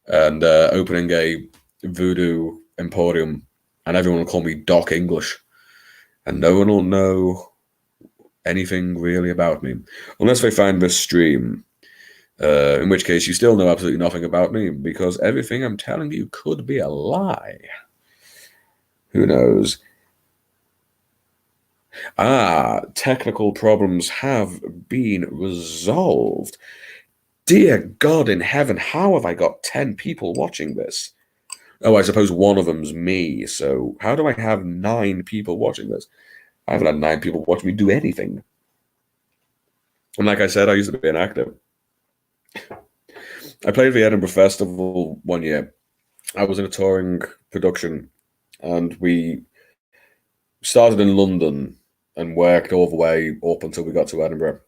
and opening a voodoo emporium, and everyone will call me Doc English, and no one will know anything really about me, unless they find this stream, in which case you still know absolutely nothing about me, because everything I'm telling you could be a lie. Who knows? Technical problems have been resolved. Dear God in heaven, how have I got 10 people watching this? Oh, I suppose one of them's me, so how do I have 9 people watching this? I haven't had 9 people watch me do anything. And like I said, I used to be an actor. I played the Edinburgh Festival one year. I was in a touring production, and we started in London and worked all the way up until we got to Edinburgh.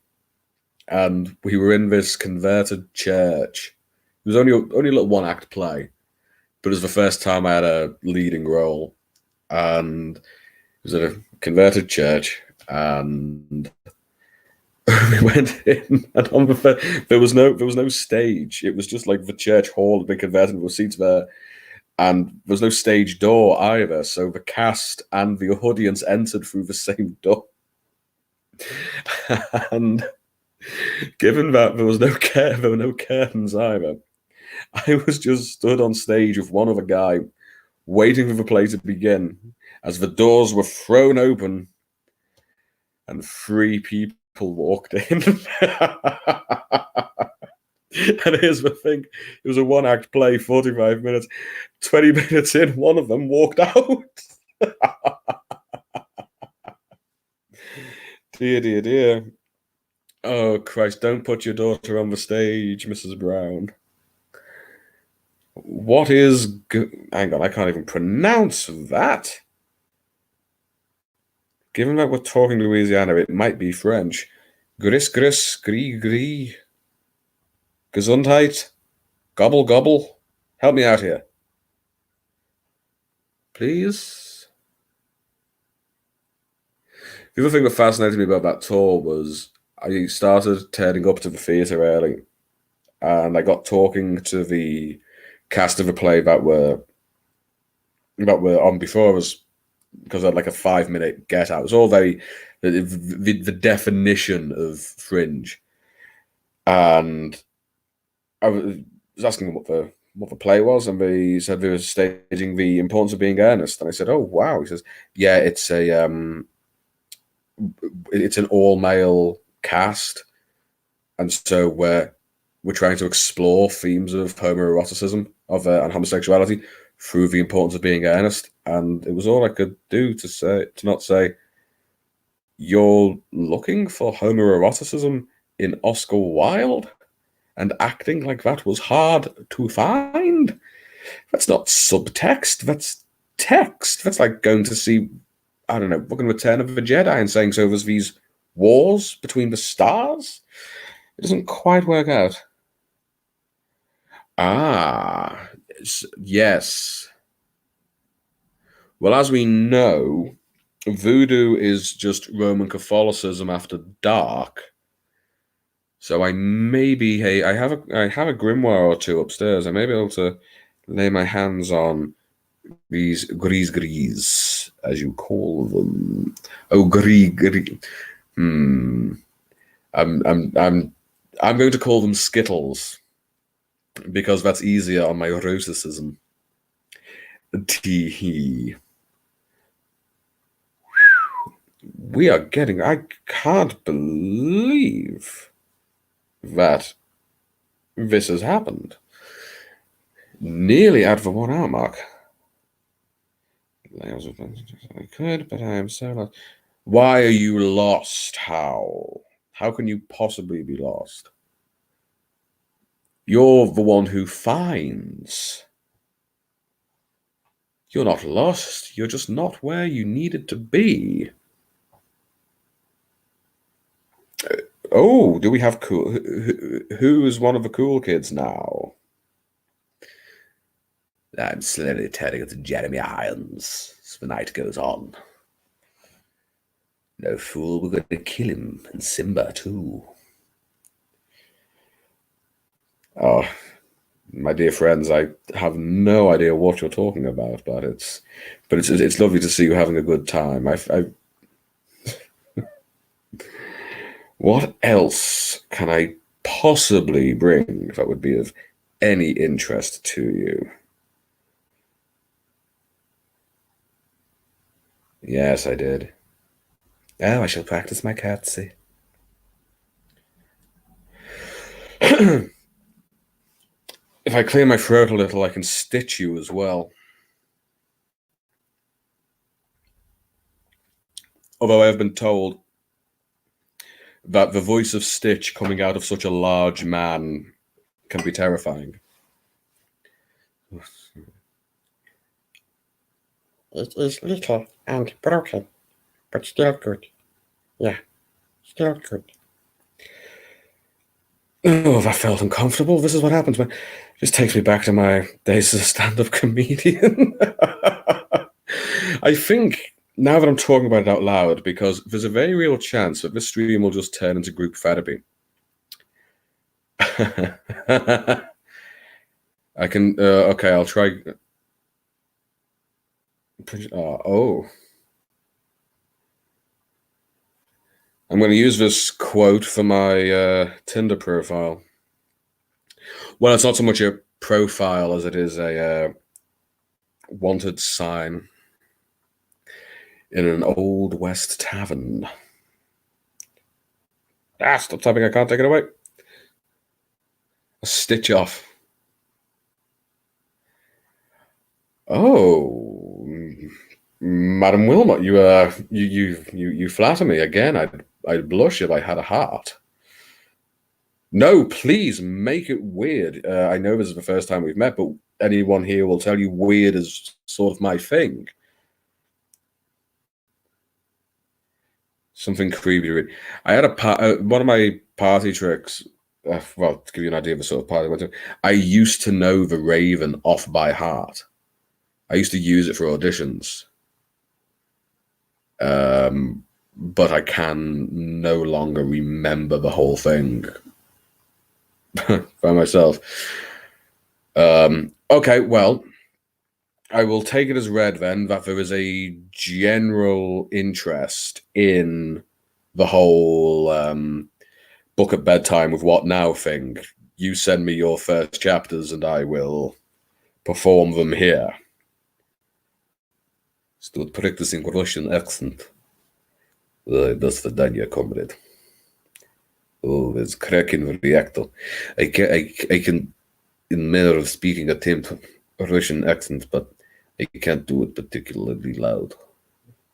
And we were in this converted church. It was only a little one-act play, but it was the first time I had a leading role. And it was at a converted church, and we went in, and there was no stage. It was just like the church hall had been converted with seats there, and there was no stage door either. So the cast and the audience entered through the same door. And given that there were no curtains either, I was just stood on stage with one other guy, waiting for the play to begin, as the doors were thrown open, and 3 people walked in. And here's the thing, it was a one-act play, 45 minutes. 20 minutes in, one of them walked out. Dear, dear, dear. Oh, Christ, don't put your daughter on the stage, Mrs. Brown. What is... Hang on, I can't even pronounce that. Given that we're talking Louisiana, it might be French. Gris, gris, gris, gris. Gesundheit. Gobble, gobble. Help me out here. Please? The other thing that fascinated me about that tour was I started turning up to the theatre early, and I got talking to the cast of the play that were on before us, because I had like a 5-minute get out. It was all very the definition of fringe, and I was asking them what what the play was, and they said they were staging The Importance of Being Earnest. And I said, "Oh wow!" He says, "Yeah, it's an all male cast, and so we're trying to explore themes of homoeroticism and homosexuality through The Importance of Being Earnest." And it was all I could do to not say, "You're looking for homoeroticism in Oscar Wilde, and acting like that was hard to find. That's not subtext. That's text. That's like going to see, I don't know, fucking Return of the Jedi and saying, so there's these wars between the stars." It doesn't quite work out. Ah, yes. Well, as we know, voodoo is just Roman Catholicism after dark. So I have a grimoire or two upstairs. I may be able to lay my hands on these gris, as you call them. Oh, gris. Hmm. I'm going to call them Skittles because that's easier on my eroticism. Tee. We are getting. I can't believe that this has happened. Nearly at the 1 hour mark. I could, but I am so lost. Why are you lost, Hal? How can you possibly be lost? You're the one who finds. You're not lost. You're just not where you needed to be. Oh, do we have cool? Who is one of the cool kids now? I'm slowly turning into Jeremy Irons as the night goes on. No fool, we're going to kill him, and Simba too. Oh, my dear friends, I have no idea what you're talking about, but it's lovely to see you having a good time. What else can I possibly bring that would be of any interest to you? Yes, I did. Oh, I shall practice my curtsy. If I clear my throat a little, I can stitch you as well. Although I have been told that the voice of Stitch coming out of such a large man can be terrifying. It is little and broken, but still good. Yeah, still good. Oh, that felt uncomfortable. This is what happens when it just takes me back to my days as a stand-up comedian. I think now that I'm talking about it out loud, because there's a very real chance that this stream will just turn into group therapy. I can. Okay, I'll try. Oh. I'm going to use this quote for my Tinder profile. Well, it's not so much a profile as it is a wanted sign in an old West tavern. Ah, stop typing, I can't take it away. A stitch off. Oh, Madam Wilmot, you flatter me again. I'd blush if I had a heart. No, please make it weird. I know this is the first time we've met, but anyone here will tell you weird is sort of my thing. Something creepy. I had one of my party tricks. Well, to give you an idea of the sort of party I went to, I used to know the Raven off by heart. I used to use it for auditions. But I can no longer remember the whole thing by myself. Okay, well, I will take it as read then that there is a general interest in the whole book at bedtime with what now thing. You send me your first chapters and I will perform them here. Stood practicing Russian accent. До свидания, comrade. Oh, there's crack in the reactor. I can, in manner of speaking, attempt a Russian accent, but I can't do it particularly loud.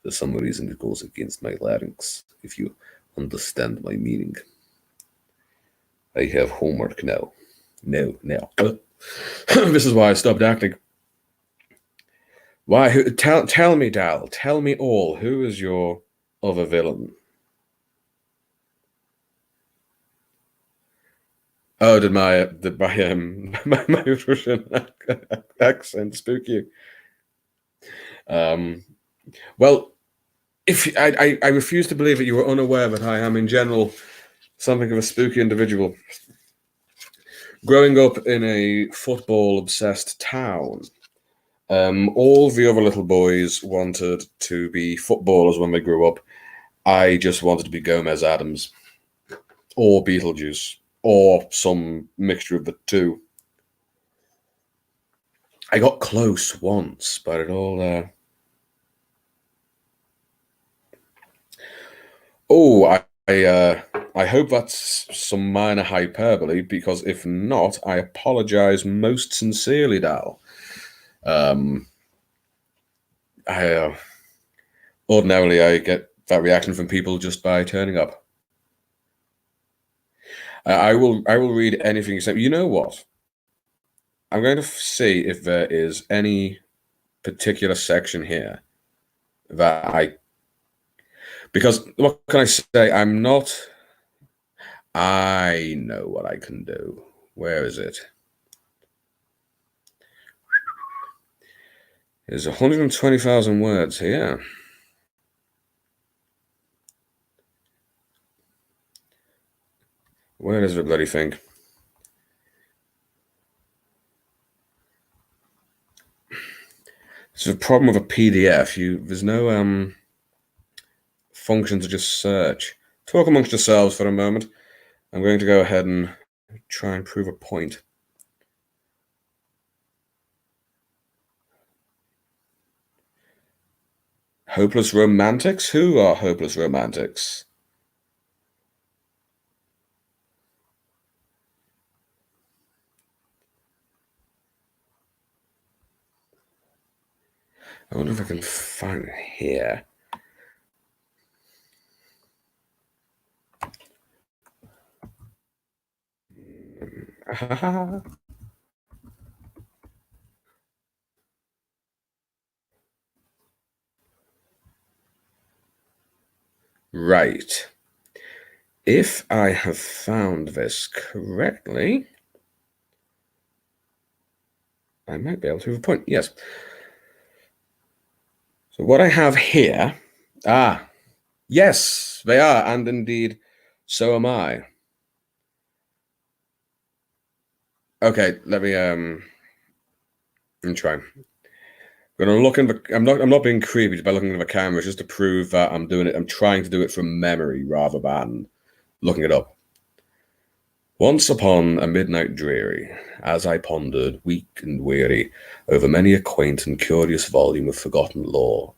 For some reason, it goes against my larynx, if you understand my meaning. I have homework now. No. This is why I stopped acting. Why? Tell me, Dal. Tell me all. Who is your other villain? Oh, did my my Russian accent spook you? Well, if I refuse to believe that you were unaware that I am in general something of a spooky individual. Growing up in a football-obsessed town, all the other little boys wanted to be footballers when they grew up. I just wanted to be Gomez Adams, or Beetlejuice, or some mixture of the two. I got close once, but it all. Oh, I hope that's some minor hyperbole, because if not, I apologize most sincerely, Dal. Ordinarily I get that reaction from people just by turning up. I will read anything except. You know what? I'm going to see if there is any particular section here that because what can I say? I'm not. I know what I can do. Where is it? There's 120,000 words here. Where is the bloody thing? It's a problem with a PDF. There's no function to just search. Talk amongst yourselves for a moment. I'm going to go ahead and try and prove a point. Hopeless romantics? Who are hopeless romantics? I wonder if I can find it here. Right. If I have found this correctly, I might be able to prove a point. Yes. So what I have here, yes, they are, and indeed, so am I. Okay, let me try. I'm gonna look in the. I'm not being creepy by looking at the camera just to prove that I'm doing it. I'm trying to do it from memory rather than looking it up. Once upon a midnight dreary, as I pondered, weak and weary, over many a quaint and curious volume of forgotten lore,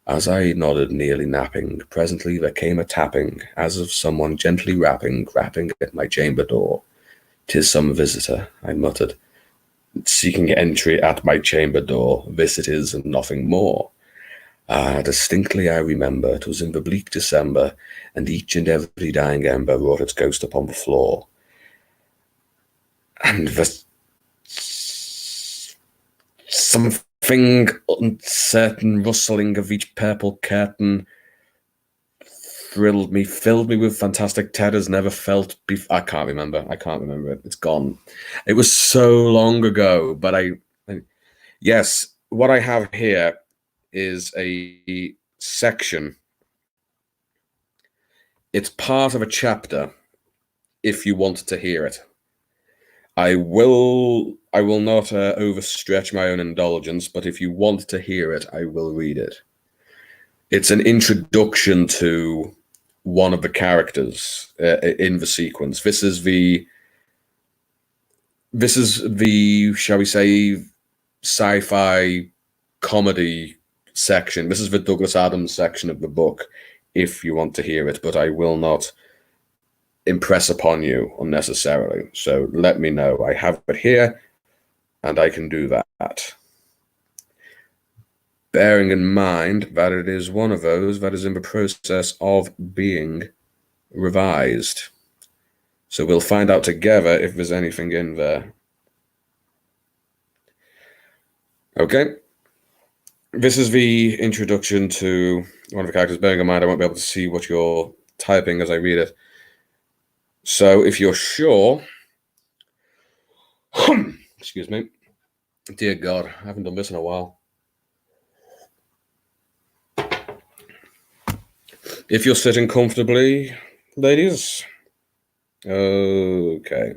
as I nodded, nearly napping, presently there came a tapping, as of someone gently rapping at my chamber door. "'Tis some visitor," I muttered, "seeking entry at my chamber door. This it is, and nothing more." Distinctly I remember 'twas in the bleak December, and each and every dying ember wrought its ghost upon the floor. And the something uncertain rustling of each purple curtain thrilled me, filled me with fantastic terrors never felt before. I can't remember it. It's gone. It was so long ago, but yes, what I have here is a section. It's part of a chapter if you want to hear it. I will not overstretch my own indulgence, but if you want to hear it, I will read it. It's an introduction to one of the characters in the sequence. This is the, shall we say, sci-fi comedy section. This is the Douglas Adams section of the book, if you want to hear it, but I will not impress upon you unnecessarily. So let me know. I have it here, and I can do that. Bearing in mind that it is one of those that is in the process of being revised. So we'll find out together if there's anything in there. Okay. This is the introduction to one of the characters. Bearing in mind, I won't be able to see what you're typing as I read it. So if you're sure, excuse me, dear God, I haven't done this in a while. If you're sitting comfortably, ladies, okay.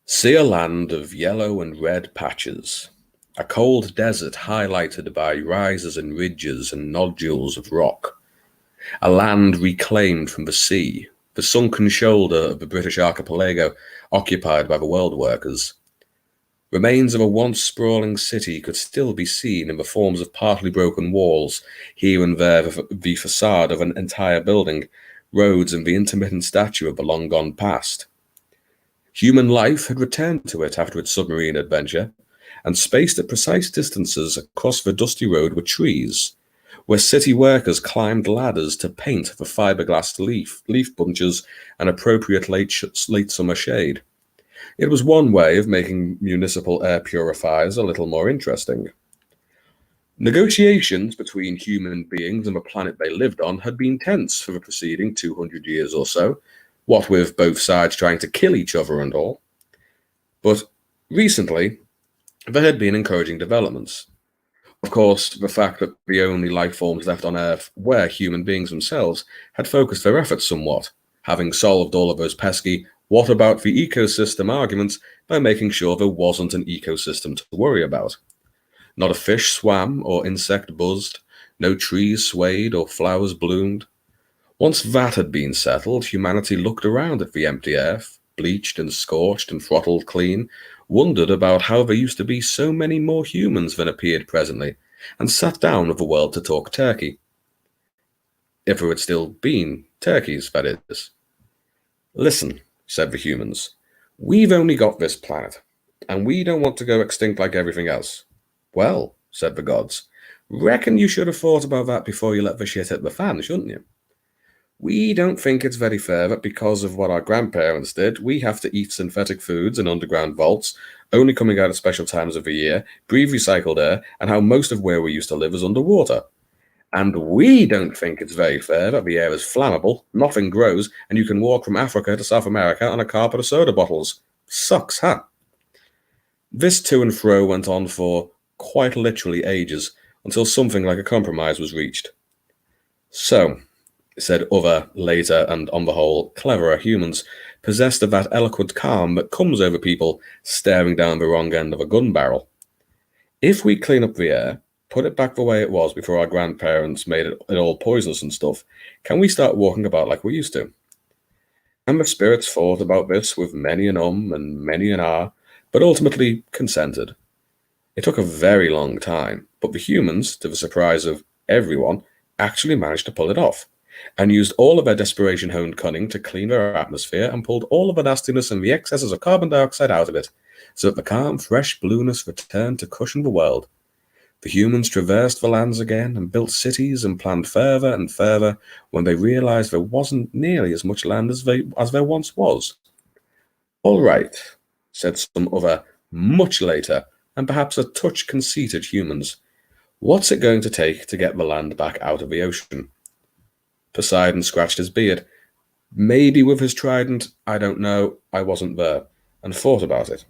See a land of yellow and red patches, a cold desert highlighted by rises and ridges and nodules of rock, a land reclaimed from the sea, the sunken shoulder of the British archipelago occupied by the world workers. Remains of a once sprawling city could still be seen in the forms of partly broken walls, here and there the facade of an entire building, roads and the intermittent statue of the long-gone past. Human life had returned to it after its submarine adventure, and spaced at precise distances across the dusty road were trees, where city workers climbed ladders to paint the fiberglass leaf bunches an appropriate late summer shade. It was one way of making municipal air purifiers a little more interesting. Negotiations between human beings and the planet they lived on had been tense for the preceding 200 years or so, what with both sides trying to kill each other and all. But recently, there had been encouraging developments. Of course, the fact that the only life forms left on Earth were human beings themselves had focused their efforts somewhat, having solved all of those pesky "what about the ecosystem" arguments by making sure there wasn't an ecosystem to worry about. Not a fish swam or insect buzzed, no trees swayed or flowers bloomed. Once that had been settled, humanity looked around at the empty Earth, bleached and scorched and throttled clean, wondered about how there used to be so many more humans than appeared presently, and sat down with the world to talk turkey. If there had still been turkeys, that is. Listen, said the humans, we've only got this planet, and we don't want to go extinct like everything else. Well, said the gods, reckon you should have thought about that before you let the shit hit the fan, shouldn't you? We don't think it's very fair that because of what our grandparents did, we have to eat synthetic foods in underground vaults, only coming out at special times of the year, breathe recycled air, and how most of where we used to live is underwater. And we don't think it's very fair that the air is flammable, nothing grows, and you can walk from Africa to South America on a carpet of soda bottles. Sucks, huh? This to and fro went on for quite literally ages, until something like a compromise was reached. So, said other, later, and on the whole, cleverer humans, possessed of that eloquent calm that comes over people staring down the wrong end of a gun barrel. If we clean up the air, put it back the way it was before our grandparents made it all poisonous and stuff, can we start walking about like we used to? And the spirits thought about this with many an and many an ah, but ultimately consented. It took a very long time, but the humans, to the surprise of everyone, actually managed to pull it off, and used all of their desperation-honed cunning to clean their atmosphere and pulled all of the nastiness and the excesses of carbon dioxide out of it, so that the calm, fresh blueness returned to cushion the world. The humans traversed the lands again and built cities and planned further and further when they realized there wasn't nearly as much land as there once was. All right, said some other, much later, and perhaps a touch conceited humans. What's it going to take to get the land back out of the ocean? Poseidon scratched his beard. Maybe with his trident, I don't know, I wasn't there, and thought about it.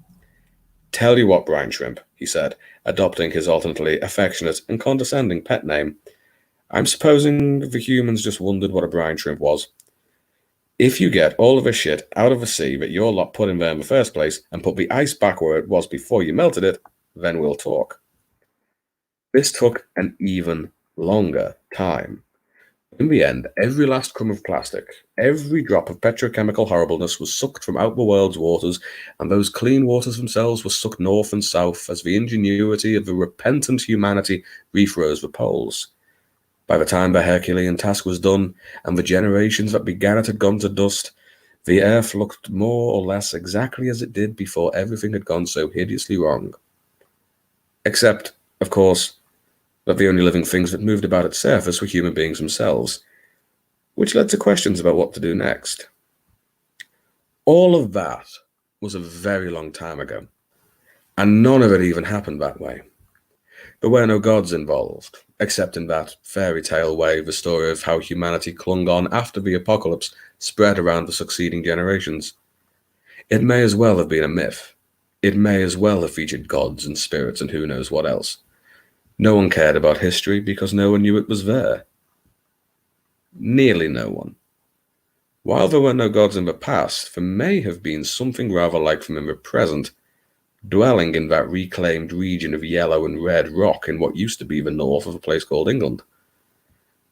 Tell you what, brine shrimp, he said, adopting his alternately affectionate and condescending pet name. I'm supposing the humans just wondered what a brine shrimp was. If you get all of the shit out of the sea that your lot put in there in the first place and put the ice back where it was before you melted it, then we'll talk. This took an even longer time. In the end, every last crumb of plastic, every drop of petrochemical horribleness was sucked from out the world's waters, and those clean waters themselves were sucked north and south as the ingenuity of the repentant humanity refroze the poles. By the time the Herculean task was done, and the generations that began it had gone to dust, the Earth looked more or less exactly as it did before everything had gone so hideously wrong. Except, of course, that the only living things that moved about its surface were human beings themselves, which led to questions about what to do next. All of that was a very long time ago, and none of it even happened that way. There were no gods involved, except in that fairy tale way the story of how humanity clung on after the apocalypse spread around the succeeding generations. It may as well have been a myth. It may as well have featured gods and spirits and who knows what else. No one cared about history because no one knew it was there. Nearly no one. While there were no gods in the past, there may have been something rather like them in the present, dwelling in that reclaimed region of yellow and red rock in what used to be the north of a place called England.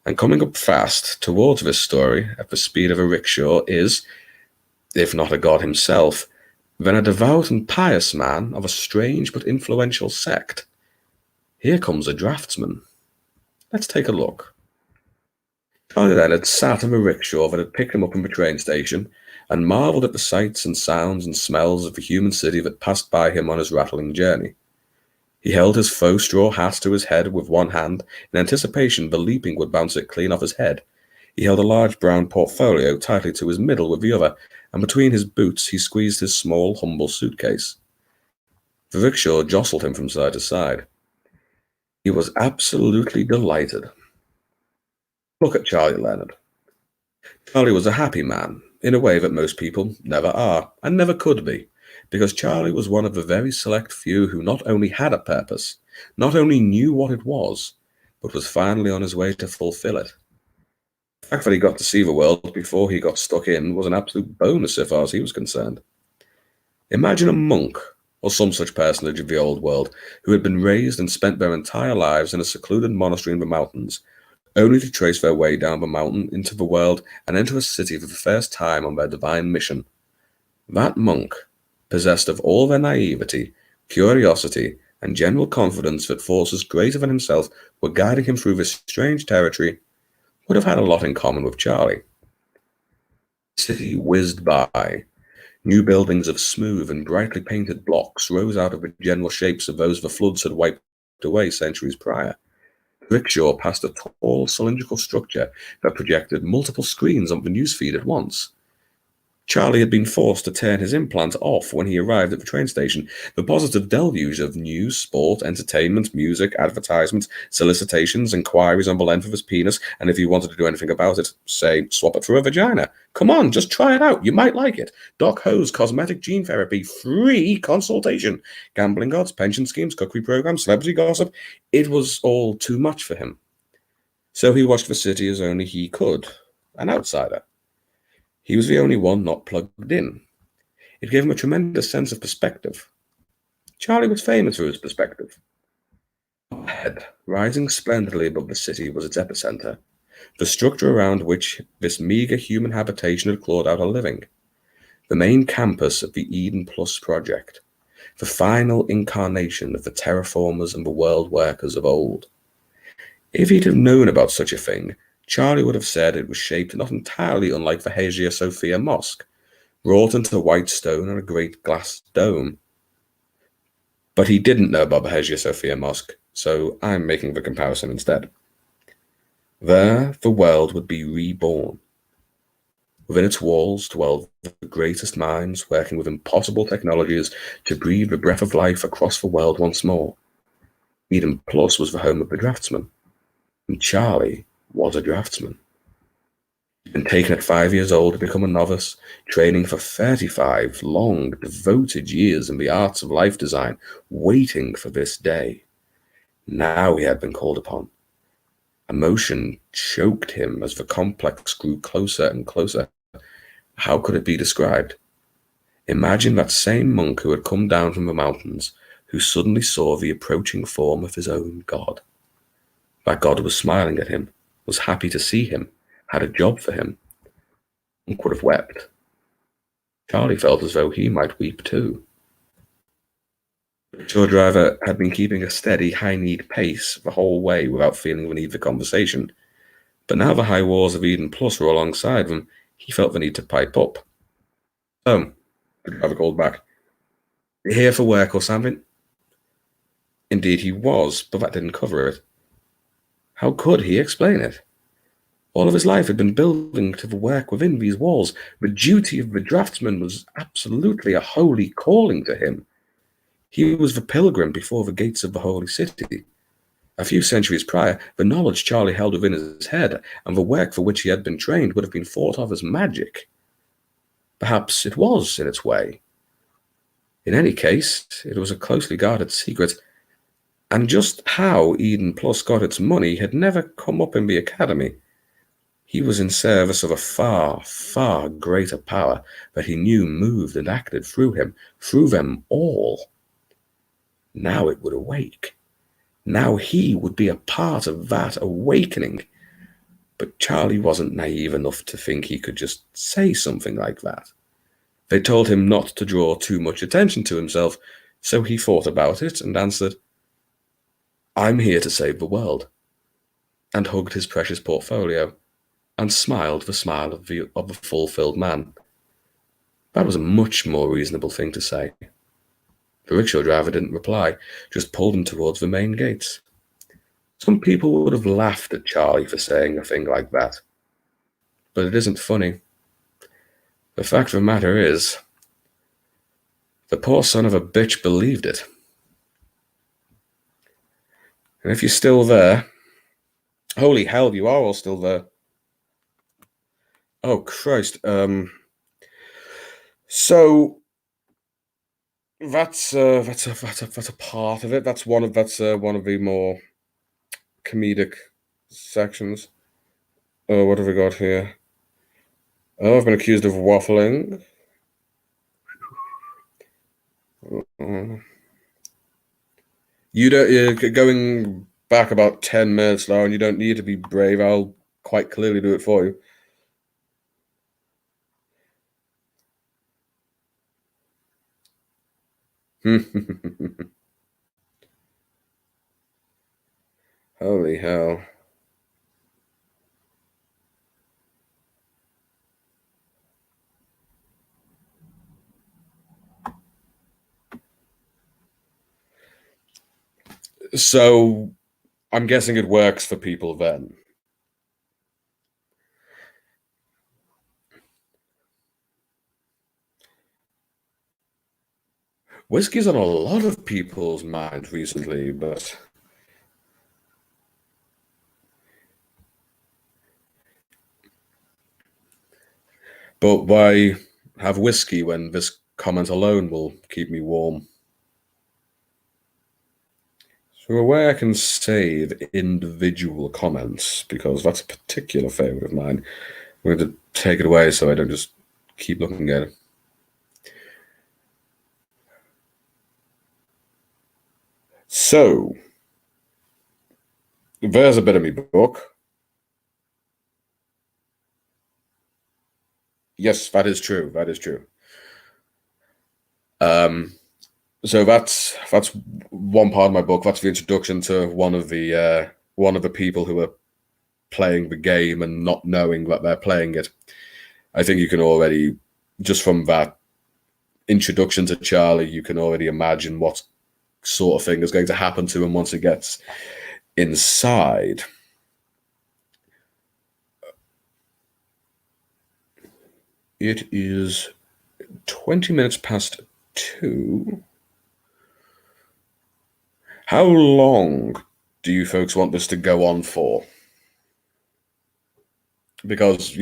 And coming up fast towards this story at the speed of a rickshaw is, if not a god himself, then a devout and pious man of a strange but influential sect. Here comes a draftsman. Let's take a look. Charlie then had sat in the rickshaw that had picked him up from the train station and marvelled at the sights and sounds and smells of the human city that passed by him on his rattling journey. He held his faux straw hat to his head with one hand, in anticipation the leaping would bounce it clean off his head. He held a large brown portfolio tightly to his middle with the other, and between his boots he squeezed his small, humble suitcase. The rickshaw jostled him from side to side. He was absolutely delighted. Look at Charlie Leonard. Charlie was a happy man, in a way that most people never are, and never could be, because Charlie was one of the very select few who not only had a purpose, not only knew what it was, but was finally on his way to fulfill it. The fact that he got to see the world before he got stuck in was an absolute bonus as far as he was concerned. Imagine a monk, or some such personage of the old world, who had been raised and spent their entire lives in a secluded monastery in the mountains, only to trace their way down the mountain into the world and enter a city for the first time on their divine mission. That monk, possessed of all their naivety, curiosity, and general confidence that forces greater than himself were guiding him through this strange territory, would have had a lot in common with Charlie. The city whizzed by. New buildings of smooth and brightly painted blocks rose out of the general shapes of those the floods had wiped away centuries prior. The rickshaw passed a tall cylindrical structure that projected multiple screens on the newsfeed at once. Charlie had been forced to turn his implant off when he arrived at the train station. The positive deluge of news, sport, entertainment, music, advertisements, solicitations, inquiries on the length of his penis, and if he wanted to do anything about it, say, swap it for a vagina. Come on, just try it out. You might like it. Doc Ho's cosmetic gene therapy, free consultation. Gambling odds, pension schemes, cookery programs, celebrity gossip. It was all too much for him. So he watched the city as only he could, an outsider. He was the only one not plugged in. It gave him a tremendous sense of perspective. Charlie was famous for his perspective. Up ahead, rising splendidly above the city, was its epicenter, the structure around which this meager human habitation had clawed out a living. The main campus of the Eden Plus project, the final incarnation of the terraformers and the world workers of old. If he'd have known about such a thing, Charlie would have said it was shaped not entirely unlike the Hagia Sophia Mosque, wrought into white stone on a great glass dome. But he didn't know about the Hagia Sophia Mosque, so I'm making the comparison instead. There, the world would be reborn. Within its walls dwelled the greatest minds working with impossible technologies to breathe the breath of life across the world once more. Eden Plus was the home of the draftsman, and Charlie was a draftsman. He'd been taken at 5 years old to become a novice, training for 35 long, devoted years in the arts of life design, waiting for this day. Now he had been called upon. Emotion choked him as the complex grew closer and closer. How could it be described? Imagine that same monk who had come down from the mountains, who suddenly saw the approaching form of his own god. That god was smiling at him, was happy to see him, had a job for him, and could have wept. Charlie felt as though he might weep too. The rickshaw driver had been keeping a steady, high-kneed pace the whole way without feeling the need for conversation, but now the high walls of Eden Plus were alongside them, he felt the need to pipe up. So, the driver called back, "Here for work or something?" Indeed he was, but that didn't cover it. How could he explain it? All of his life had been building to the work within these walls. The duty of the draftsman was absolutely a holy calling to him. He was the pilgrim before the gates of the holy city. A few centuries prior, the knowledge Charlie held within his head and the work for which he had been trained would have been thought of as magic. Perhaps it was, in its way. In any case, it was a closely guarded secret, and just how Eden Plus got its money had never come up in the academy. He was in service of a far, far greater power that he knew moved and acted through him, through them all. Now it would awake. Now he would be a part of that awakening. But Charlie wasn't naive enough to think he could just say something like that. They told him not to draw too much attention to himself, so he thought about it and answered, "I'm here to save the world," and hugged his precious portfolio, and smiled the smile of a fulfilled man. That was a much more reasonable thing to say. The rickshaw driver didn't reply, just pulled him towards the main gates. Some people would have laughed at Charlie for saying a thing like that. But it isn't funny. The fact of the matter is, the poor son of a bitch believed it. And if you're still there, holy hell, you are all still there. Oh, Christ. So that's a part of it. That's one of the more comedic sections. What have we got here? Oh, I've been accused of waffling. You don't. You're going back about 10 minutes now, and you don't need to be brave. I'll quite clearly do it for you. Holy hell. So, I'm guessing it works for people then. Whiskey's on a lot of people's minds recently, but why have whiskey when this comment alone will keep me warm? So a way I can save individual comments, because that's a particular favorite of mine. I'm going to take it away so I don't just keep looking at it. So, there's a bit of me book. Yes, that is true. That is true. So that's one part of my book. That's the introduction to one of the people who are playing the game and not knowing that they're playing it. I think you can already, just from that introduction to Charlie, you can already imagine what sort of thing is going to happen to him once it gets inside. It is 20 minutes past 2. How long do you folks want this to go on for? Because,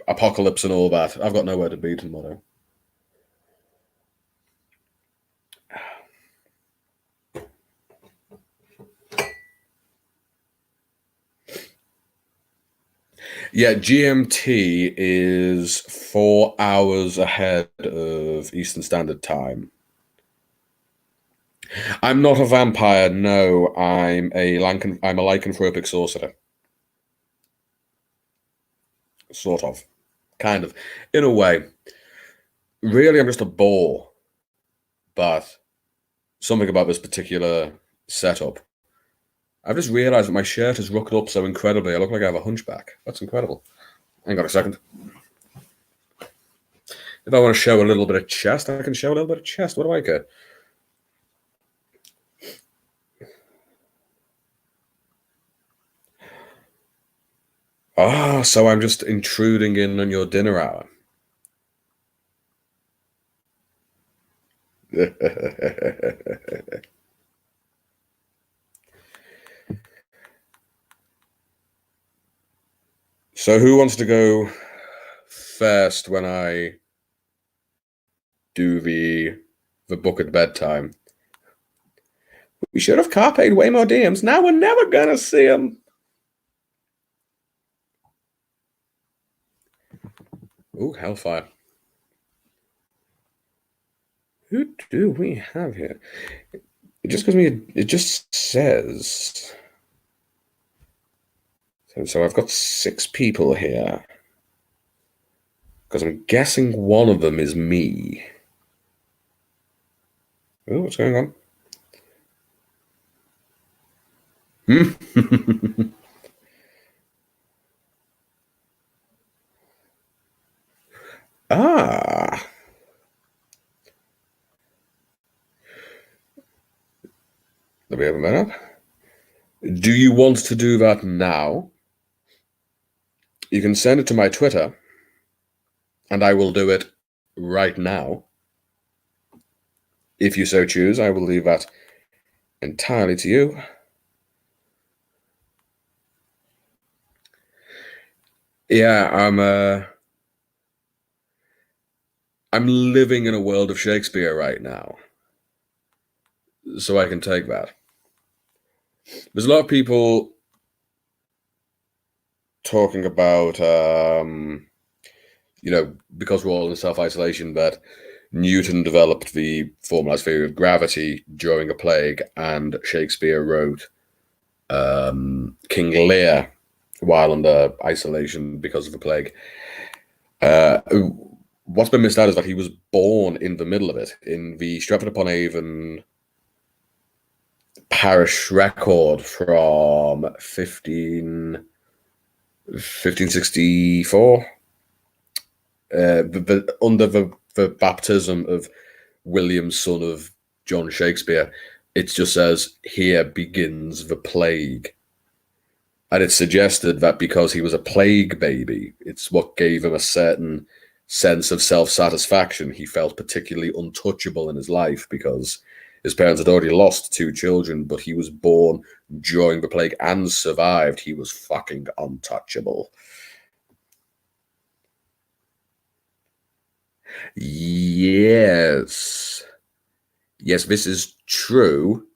apocalypse and all that. I've got nowhere to be tomorrow. Yeah, GMT is 4 hours ahead of Eastern Standard Time. I'm not a vampire, no. I'm a lycanthropic sorcerer. Sort of. Kind of. In a way. Really, I'm just a bore. But something about this particular setup. I've just realised that my shirt is rucked up so incredibly. I look like I have a hunchback. That's incredible. Hang on a second. If I want to show a little bit of chest, I can show a little bit of chest. What do I care? Ah, so I'm just intruding in on your dinner hour. So who wants to go first when I do the book at bedtime? We should have carped way more DMs. Now we're never gonna see them. Ooh, hellfire. Who do we have here? It just gives me. It just says. So I've got 6 people here. Because I'm guessing one of them is me. Oh, what's going on? Ah. Let me have a minute. Do you want to do that now? You can send it to my Twitter, and I will do it right now. If you so choose, I will leave that entirely to you. Yeah, I'm living in a world of Shakespeare right now, so I can take that. There's a lot of people talking about, because we're all in self-isolation, that Newton developed the formalized theory of gravity during a plague, and Shakespeare wrote King Lear while under isolation because of the plague. What's been missed out is that he was born in the middle of it. In the Stratford-upon-Avon parish record from 1564, under the baptism of William, son of John Shakespeare, it just says, "Here begins the plague." And it's suggested that because he was a plague baby, it's what gave him a certain sense of self-satisfaction. He felt particularly untouchable in his life because his parents had already lost 2 children, but he was born during the plague and survived. He was fucking untouchable. Yes. Yes, this is true,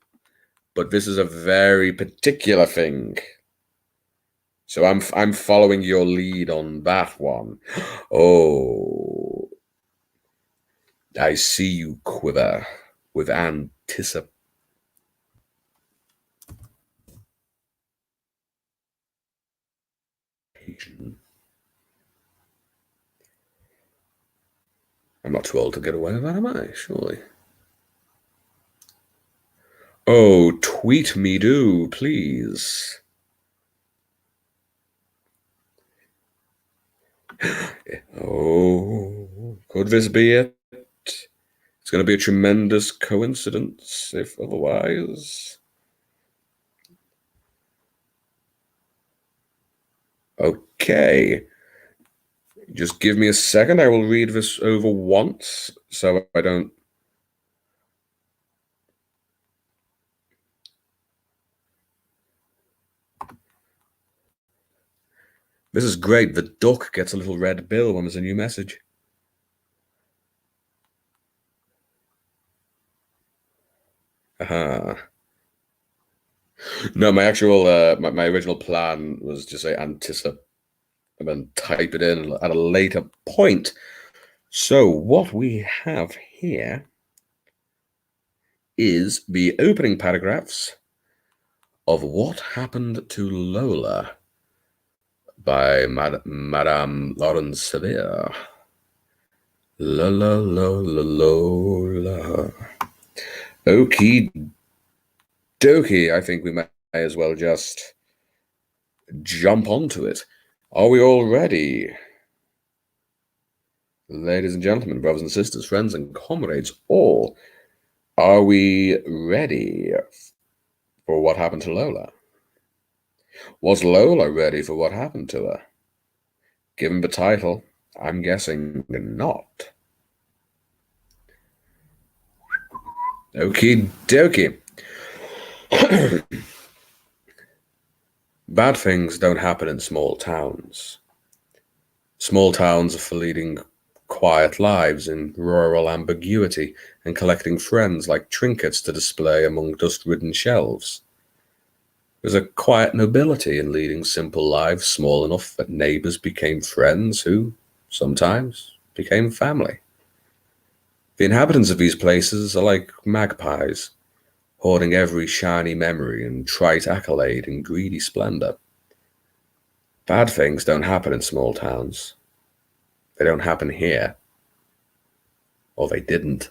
but this is a very particular thing. So I'm following your lead on that one. Oh, I see you quiver with anticipation. I'm not too old to get away with that, am I? Surely. Oh, tweet me do, please. Oh, could this be it? It's going to be a tremendous coincidence, if otherwise. Okay. Just give me a second. I will read this over once so I don't. This is great. The duck gets a little red bill when there's a new message. Aha. No, my actual, my original plan was to say anticipate and then type it in at a later point. So what we have here is the opening paragraphs of What Happened to Lola by Madame Lawrence Sevier. La la la la la. Okie dokie. I think we may as well just jump onto it. Are we all ready? Ladies and gentlemen, brothers and sisters, friends and comrades, all, are we ready for what happened to Lola? Was Lola ready for what happened to her? Given the title, I'm guessing not. Okie dokie. Bad things don't happen in small towns. Small towns are for leading quiet lives in rural ambiguity and collecting friends like trinkets to display among dust-ridden shelves. There's a quiet nobility in leading simple lives small enough that neighbors became friends who, sometimes, became family. The inhabitants of these places are like magpies, hoarding every shiny memory and trite accolade in greedy splendor. Bad things don't happen in small towns. They don't happen here. Or they didn't.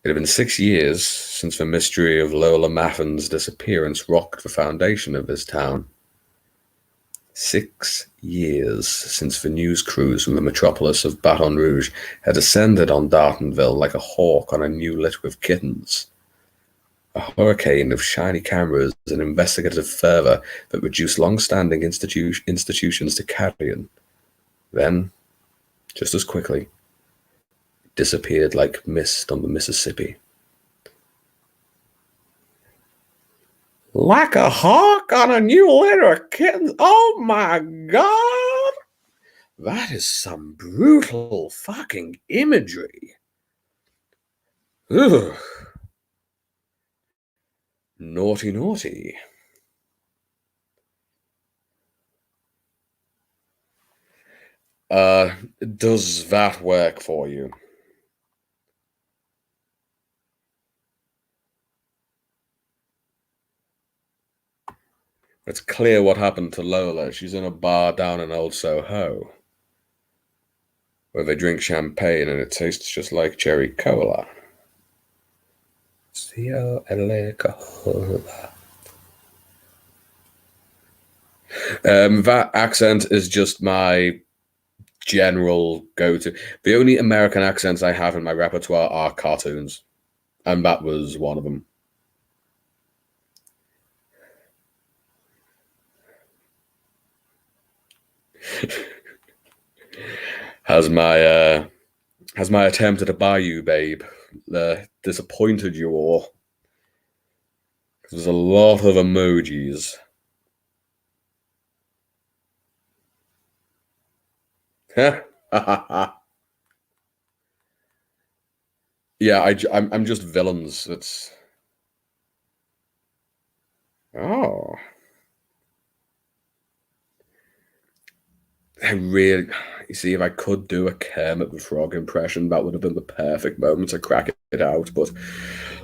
It had been 6 years since the mystery of Lola Maffin's disappearance rocked the foundation of this town. 6 years since the news crews from the metropolis of Baton Rouge had descended on Dartonville like a hawk on a new litter of kittens. A hurricane of shiny cameras and investigative fervor that reduced long-standing institutions to carrion. Then, just as quickly, disappeared like mist on the Mississippi. Like a hawk on a new litter of kittens? Oh my god! That is some brutal fucking imagery. Ugh. Naughty, naughty. Does that work for you? It's clear what happened to Lola. She's in a bar down in Old Soho, where they drink champagne and it tastes just like cherry cola. That accent is just my general go-to. The only American accents I have in my repertoire are cartoons, and that was one of them. Has my attempt at a Bayou Babe disappointed you all? There's a lot of emojis. Yeah, I'm just villains. It's oh, you see, if I could do a Kermit the Frog impression, that would have been the perfect moment to crack it out. But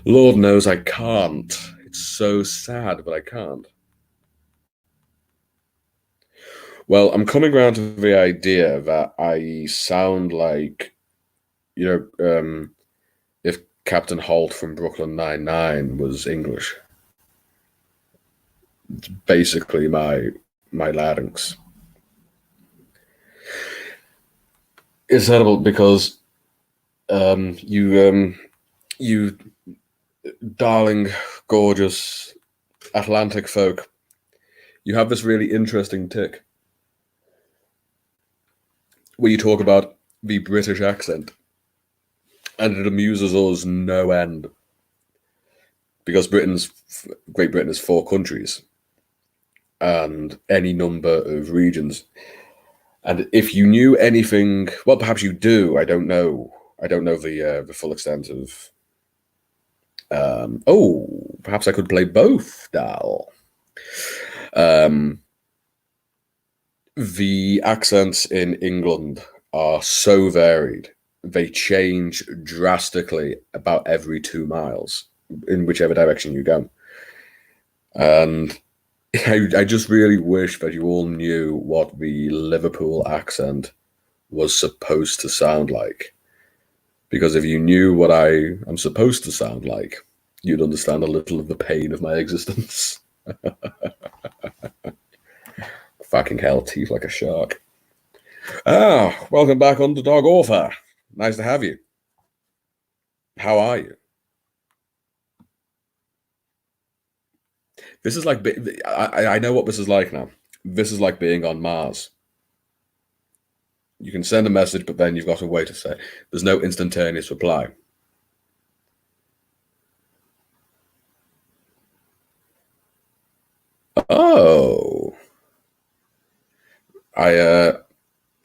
Lord knows I can't. It's so sad, but I can't. Well, I'm coming around to the idea that I sound like, if Captain Holt from Brooklyn Nine-Nine was English. It's basically my larynx. It's terrible because you darling, gorgeous Atlantic folk, you have this really interesting tick where you talk about the British accent, and it amuses us no end because Great Britain is 4 countries and any number of regions. And if you knew anything, well, perhaps you do. I don't know. I don't know the full extent of. Perhaps I could play both, Dal. The accents in England are so varied; they change drastically about every 2 miles in whichever direction you go, and I just really wish that you all knew what the Liverpool accent was supposed to sound like. Because if you knew what I am supposed to sound like, you'd understand a little of the pain of my existence. Fucking hell, teeth like a shark. Ah, welcome back, Underdog Author. Nice to have you. How are you? This is like, I know what this is like now. This is like being on Mars. You can send a message, but then you've got to wait to say. There's no instantaneous reply. Oh, I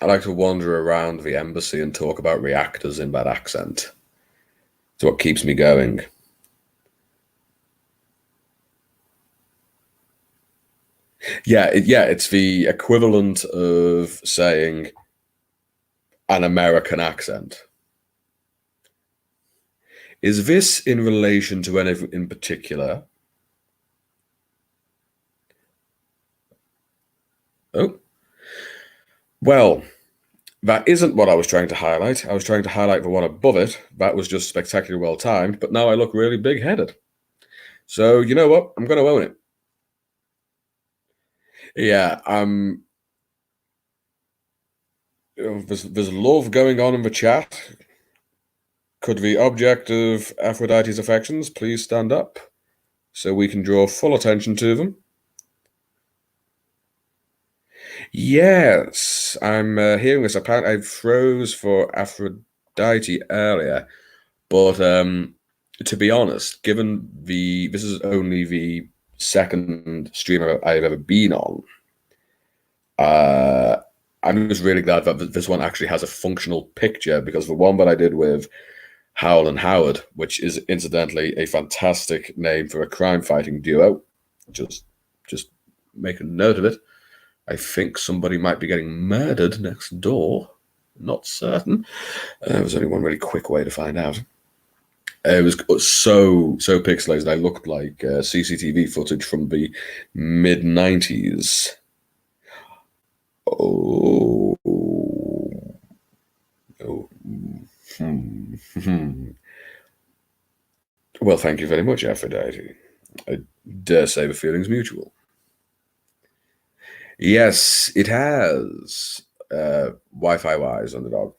I like to wander around the embassy and talk about reactors in that accent. It's what keeps me going. Yeah, it's the equivalent of saying an American accent. Is this in relation to anything in particular? Oh, well, that isn't what I was trying to highlight. I was trying to highlight the one above it. That was just spectacularly well timed, but now I look really big headed. So, you know what? I'm going to own it. Yeah, there's love going on in the chat. Could the object of Aphrodite's affections please stand up so we can draw full attention to them? Yes, I'm hearing this. Apparently, I froze for Aphrodite earlier, but to be honest, given this is only the second streamer I've ever been on, uh, I'm just really glad that this one actually has a functional picture because the one that I did with Howell and Howard, which is incidentally a fantastic name for a crime-fighting duo, just make a note of it. I think somebody might be getting murdered next door. Not certain. There was only one really quick way to find out. It was so pixelated. I looked like CCTV footage from the mid-90s. Oh. Oh. Well, thank you very much, Aphrodite. I dare say the feeling's mutual. Yes, it has. Wi-Fi wise, Underdog.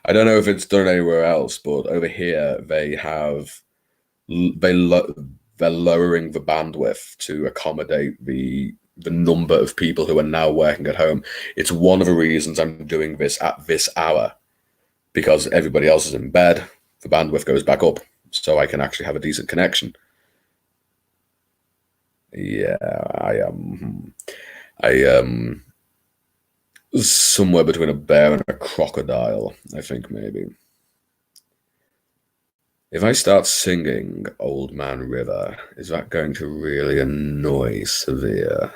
I don't know if it's done anywhere else, but over here they have they're lowering the bandwidth to accommodate the number of people who are now working at home. It's one of the reasons I'm doing this at this hour because everybody else is in bed. The bandwidth goes back up, so I can actually have a decent connection. Yeah, I somewhere between a bear and a crocodile, I think maybe. If I start singing Old Man River, is that going to really annoy Severe?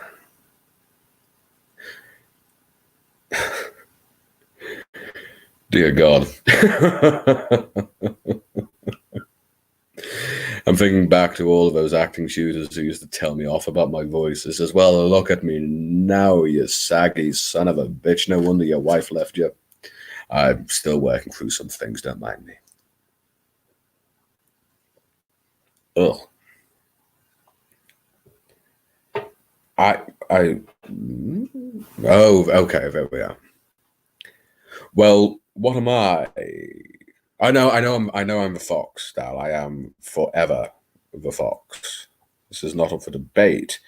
Dear God. I'm thinking back to all of those acting tutors who used to tell me off about my voice. It says, well, look at me now, you saggy son of a bitch. No wonder your wife left you. I'm still working through some things, don't mind me. Ugh. Oh, okay, there we are. Well, what am I? I know I'm the fox, Dal. I am forever the fox. This is not up for debate.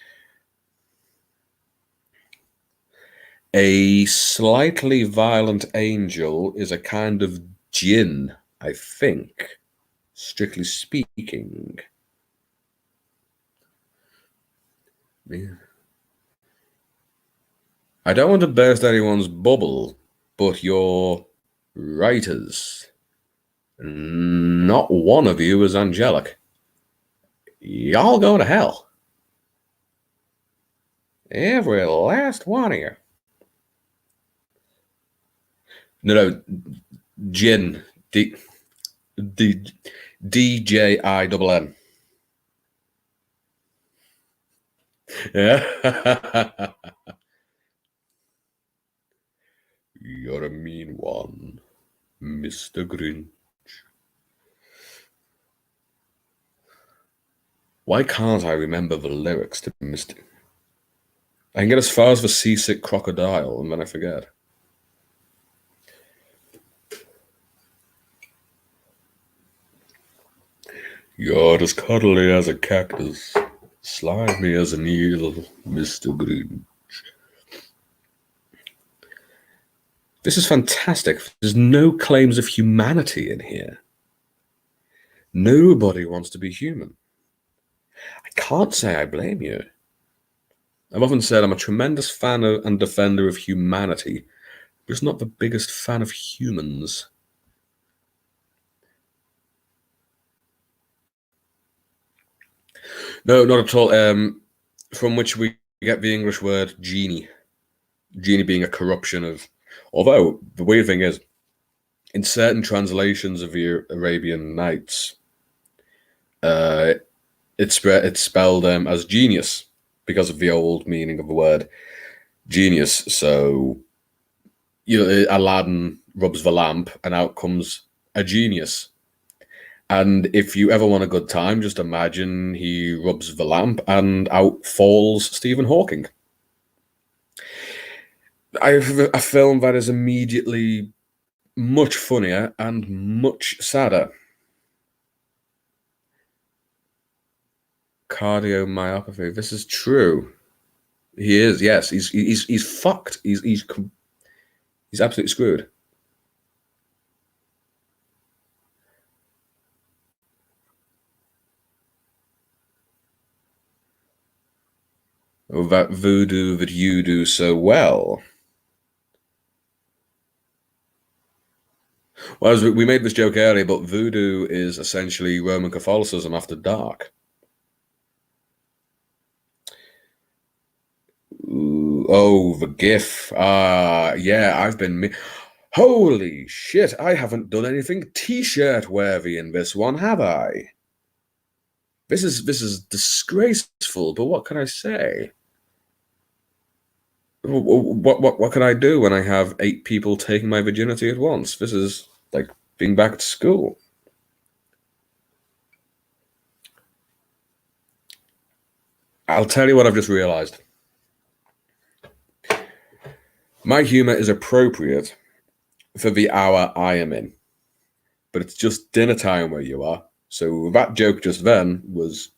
A slightly violent angel is a kind of jinn, I think, strictly speaking. Yeah. I don't want to burst anyone's bubble, but your writers, not one of you is angelic. Y'all go to hell. Every last one of you. No, Jin. DJINN. Yeah. You're a mean one, Mr. Grinch. Why can't I remember the lyrics to Mr. I can get as far as the seasick crocodile and then I forget. You're as cuddly as a cactus, slimy as an eel, Mr. Grinch. This is fantastic. There's no claims of humanity in here. Nobody wants to be human. I can't say I blame you. I've often said I'm a tremendous fan of and defender of humanity, but just not the biggest fan of humans. No, not at all. From which we get the English word genie. Genie being a corruption of. Although, the weird thing is, in certain translations of the Arabian Nights, uh, it's spelled as genius because of the old meaning of the word genius. So, Aladdin rubs the lamp and out comes a genius. And if you ever want a good time, just imagine he rubs the lamp and out falls Stephen Hawking. I have a film that is immediately much funnier and much sadder. Cardiomyopathy. This is true. He is. Yes, he's fucked. He's absolutely screwed. Oh, that voodoo that you do so well. Well, as we made this joke earlier, but voodoo is essentially Roman Catholicism after dark. Ooh, oh, the GIF. Yeah, I've been. Holy shit! I haven't done anything T-shirt worthy in this one, have I? This is disgraceful. But what can I say? What can I do when I have 8 people taking my virginity at once? This is like being back at school. I'll tell you what I've just realized. My humor is appropriate for the hour I am in, but it's just dinner time where you are. So that joke just then was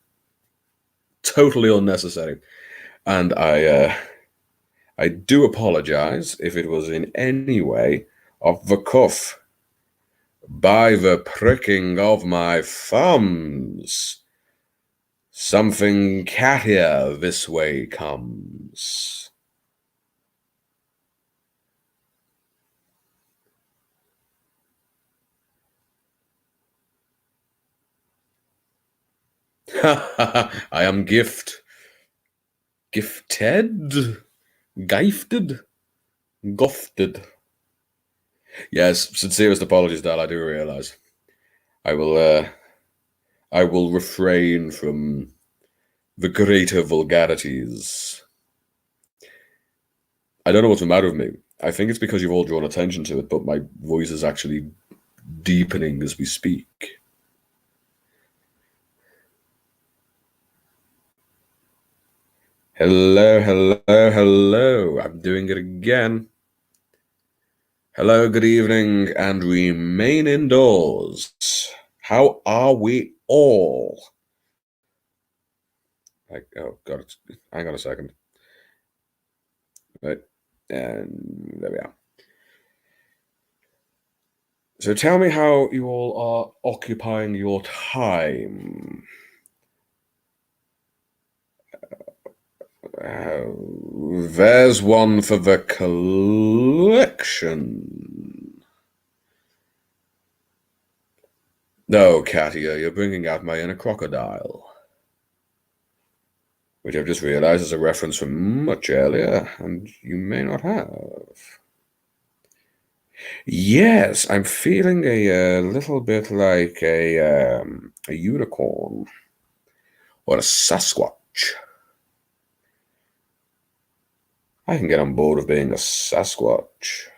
totally unnecessary, and I do apologize if it was in any way off the cuff. By the pricking of my thumbs, something cattier this way comes. I am gifted, gifted, gofted. Yes, sincerest apologies, Dal. I do realize. I will. I will refrain from the greater vulgarities. I don't know what's the matter with me. I think it's because you've all drawn attention to it, but my voice is actually deepening as we speak. Hello, hello, hello. I'm doing it again. Hello, good evening, and remain indoors. How are we all? Oh, God, hang on a second. Right, and there we are. So tell me how you all are occupying your time. There's one for the collection. No, Katia, you're bringing out my inner crocodile. Which I've just realized is a reference from much earlier, and you may not have. Yes, I'm feeling a little bit like a unicorn or a Sasquatch. I can get on board with being a Sasquatch.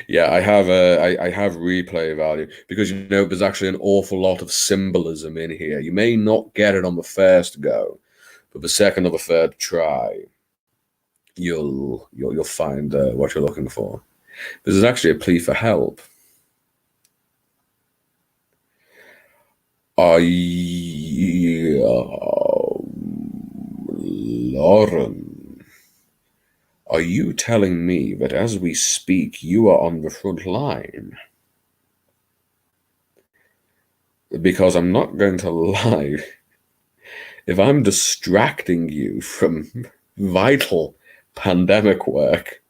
Yeah, I have replay value because there's actually an awful lot of symbolism in here. You may not get it on the first go, but the second or the third try, you'll find what you're looking for. This is actually a plea for help. Lauren, are you telling me that as we speak, you are on the front line? Because I'm not going to lie, if I'm distracting you from vital pandemic work,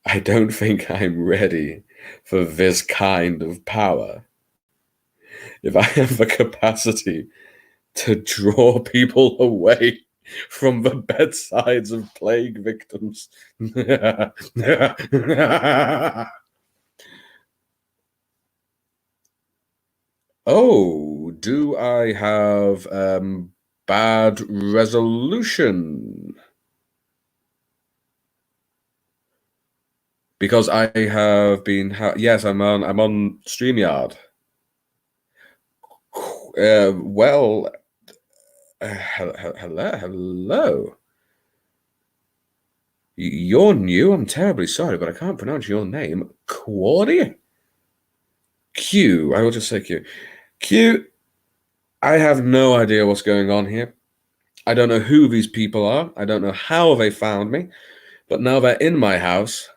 I don't think I'm ready for this kind of power. If I have the capacity to draw people away from the bedsides of plague victims. Oh, do I have bad resolution? Because I have been yes, I'm on StreamYard. Well, hello. You're new. I'm terribly sorry, but I can't pronounce your name. Claudia? Q. I will just say Q. Q. I have no idea what's going on here. I don't know who these people are. I don't know how they found me, but now they're in my house,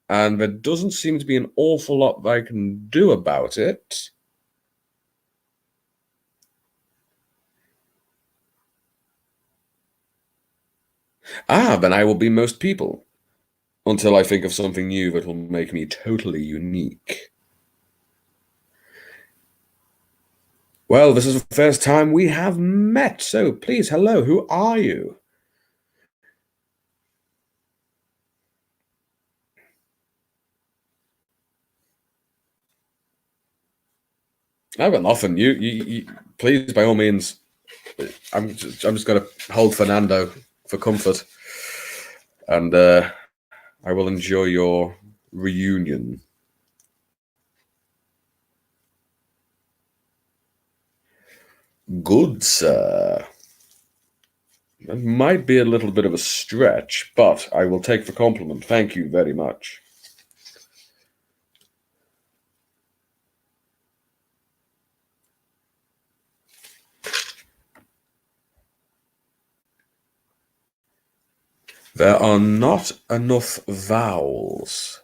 and there doesn't seem to be an awful lot I can do about it. Then I will be most people until I think of something new that will make me totally unique. Well, this is the first time we have met, so please, hello, who are you? I've got nothing. You please, by all means, I'm just going to hold Fernando for comfort, and I will enjoy your reunion. Good, sir. That might be a little bit of a stretch, but I will take the compliment. Thank you very much. There are not enough vowels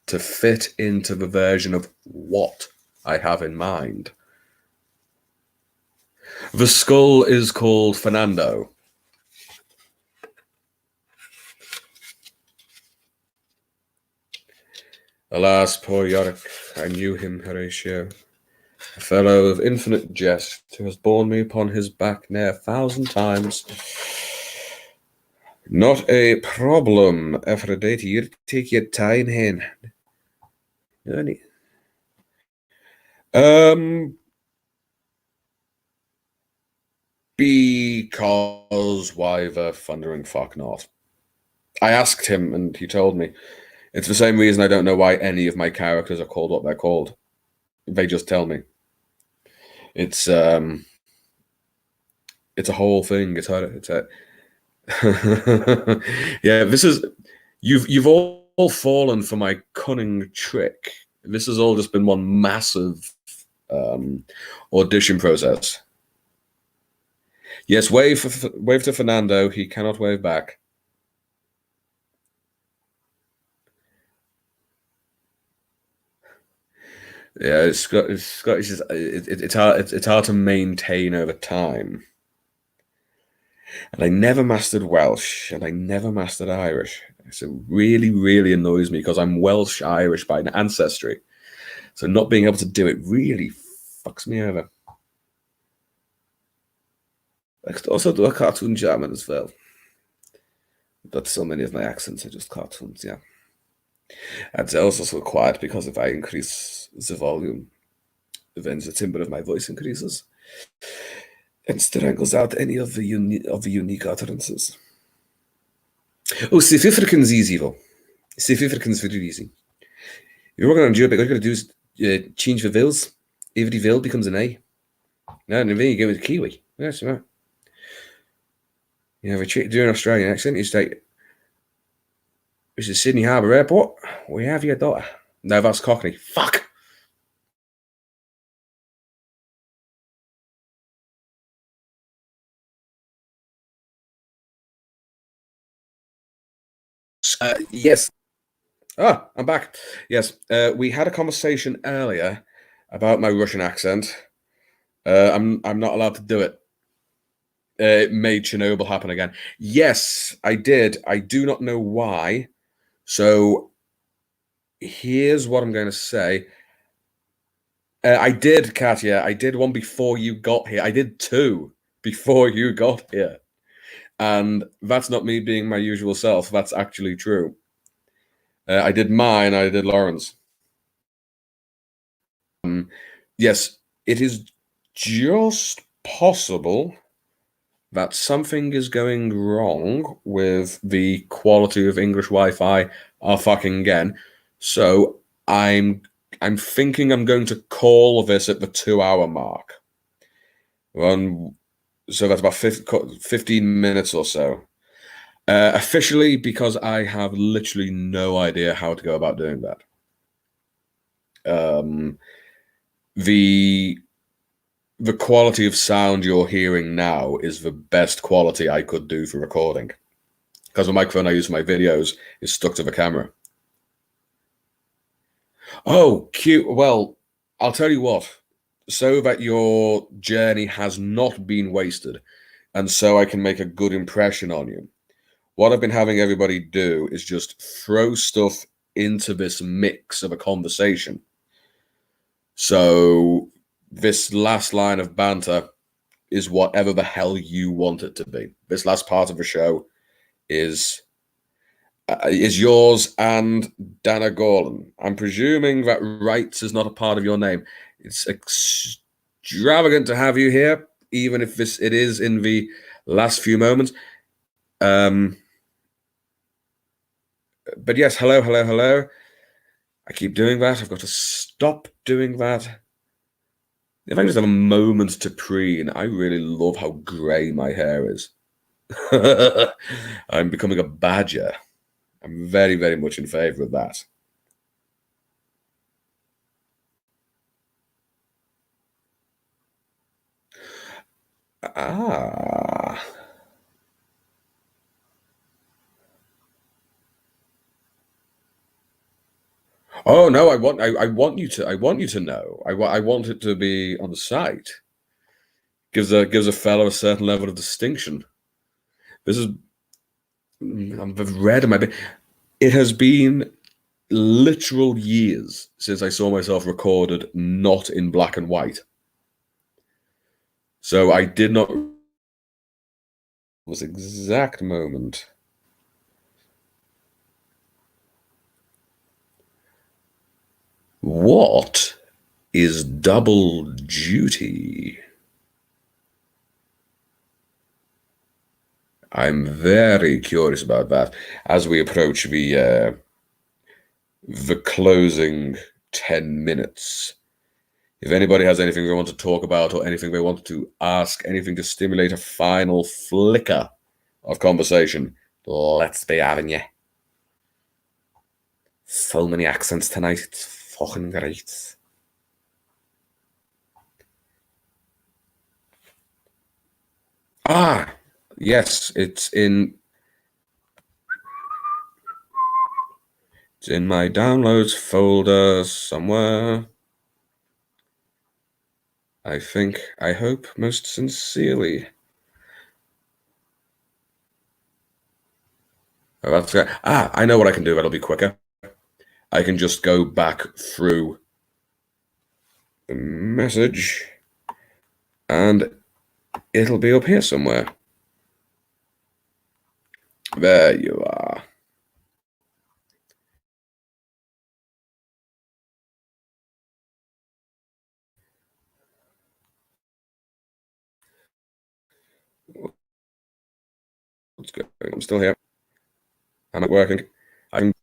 to fit into the version of what I have in mind. The skull is called Fernando. Alas, poor Yorick, I knew him, Horatio, a fellow of infinite jest, who has borne me upon his back near 1,000 times. Not a problem, Aphrodite, you take your time, hen. Because why the thundering fuck not? I asked him, and he told me. It's the same reason I don't know why any of my characters are called what they're called. They just tell me. It's a whole thing. It's a yeah. This is you've all fallen for my cunning trick. This has all just been one massive audition process. Yes, wave to Fernando. He cannot wave back. Yeah, it's just it's hard to maintain over time. And I never mastered Welsh, and I never mastered Irish. So it really, really annoys me because I'm Welsh Irish by ancestry. So not being able to do it really fucks me over. I could also do a cartoon German as well. But so many of my accents are just cartoons, yeah. And they're also so quiet because if I increase the volume, Then the timbre of my voice increases and strangles out any of the unique utterances. Oh, South African's easy though. South African's very easy. You're working on Joburg, all you gotta do is change the vowels. Every vowel becomes an A. No, and then you go with Kiwi. That's right. You know, if you do an Australian accent, you say, "This is Sydney Harbour Airport. We have your daughter." No, that's Cockney. Fuck! Yes. Ah, I'm back. Yes, we had a conversation earlier about my Russian accent. I'm not allowed to do it. It made Chernobyl happen again. Yes, I did. I do not know why. So here's what I'm going to say. I did, Katya. I did one before you got here. I did two before you got here. And that's not me being my usual self. That's actually true. I did mine. I did Lauren's. Yes, it is just possible that something is going wrong with the quality of English Wi-Fi fucking again. So I'm thinking I'm going to call this at the 2-hour mark. So that's about 15 minutes or so. Officially, because I have literally no idea how to go about doing that. The quality of sound you're hearing now is the best quality I could do for recording, because the microphone I use for my videos is stuck to the camera. Oh, cute. Well, I'll tell you what, so that your journey has not been wasted, and so I can make a good impression on you, what I've been having everybody do is just throw stuff into this mix of a conversation. So this last line of banter is whatever the hell you want it to be. This last part of the show is yours and Dana Gorlan. I'm presuming that Wrights is not a part of your name. It's extravagant to have you here, even if it is in the last few moments. But yes, hello, hello, hello. I keep doing that. I've got to stop doing that. If I just have a moment to preen, I really love how grey my hair is. I'm becoming a badger. I'm very, very much in favour of that. Ah. Oh no! I want you to know. I want it to be on the site. Gives a fellow a certain level of distinction. This is I've read in my. It has been literal years since I saw myself recorded not in black and white. So I did not this exact moment. What is double duty? I'm very curious about that as we approach the closing 10 minutes. If anybody has anything they want to talk about or anything they want to ask, anything to stimulate a final flicker of conversation, let's be having you. So many accents tonight, it's fucking great. Ah, yes, it's in my downloads folder somewhere. I hope most sincerely. Oh, that's good. I know what I can do. That'll be quicker. I can just go back through the message and it'll be up here somewhere. There you are. What's going? I'm still here. I'm not working. I'm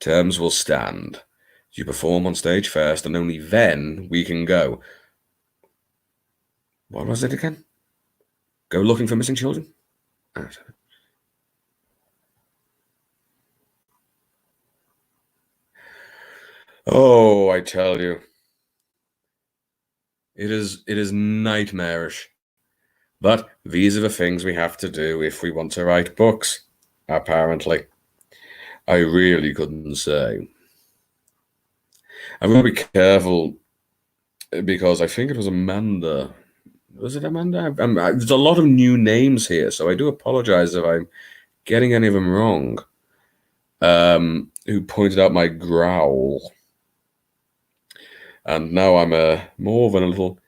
Terms will stand. You perform on stage first, and only then we can go. What was it again? Go looking for missing children? Oh, I tell you. It is nightmarish. But these are the things we have to do if we want to write books, apparently. I really couldn't say. I'm going to be careful because I think it was Amanda. Was it Amanda? There's a lot of new names here, so I do apologize if I'm getting any of them wrong. Who pointed out my growl. And now I'm more than a little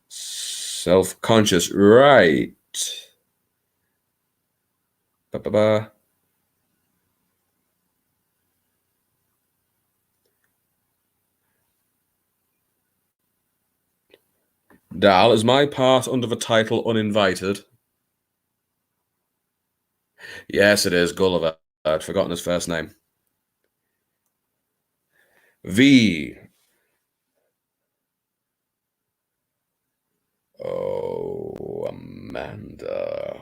self-conscious. Right. Ba-ba-ba. Dal, is my part under the title uninvited? Yes, it is. Gulliver. I'd forgotten his first name. V. Oh, Amanda.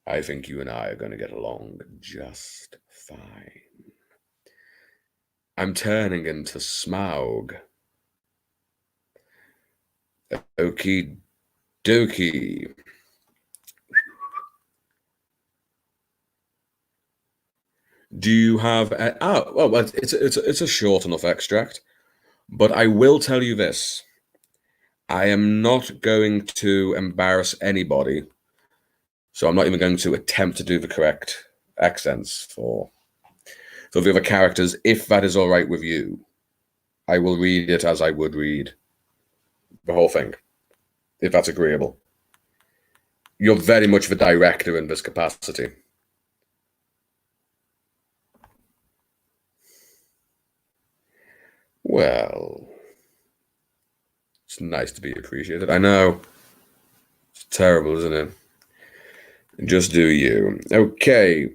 I think you and I are going to get along just fine. I'm turning into Smaug. Okie dokie. Do you have well, it's a short enough extract, but I will tell you this. I am not going to embarrass anybody, so I'm not even going to attempt to do the correct accents for the other characters, if that is all right with you. I will read it as I would read the whole thing, if that's agreeable. You're very much the director in this capacity. Well, it's nice to be appreciated. I know. It's terrible, isn't it? Just do you. Okay.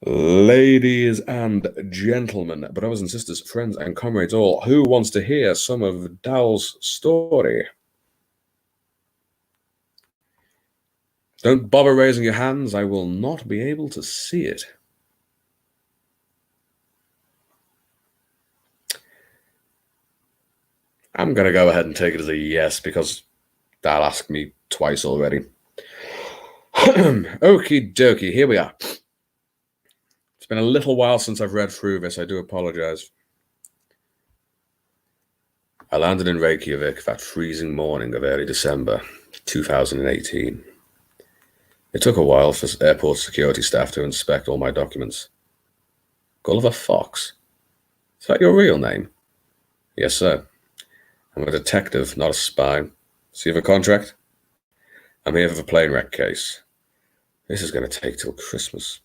Ladies and gentlemen, brothers and sisters, friends and comrades all, who wants to hear some of Dal's story? Don't bother raising your hands. I will not be able to see it. I'm going to go ahead and take it as a yes because Dal asked me twice already. Okie dokie, here we are. It's been a little while since I've read through this. I do apologize. I landed in Reykjavik that freezing morning of early December 2018. It took a while for airport security staff to inspect all my documents. Gulliver Fox? Is that your real name? Yes, sir. I'm a detective, not a spy. See the contract? I'm here for the plane wreck case. This is going to take till Christmas.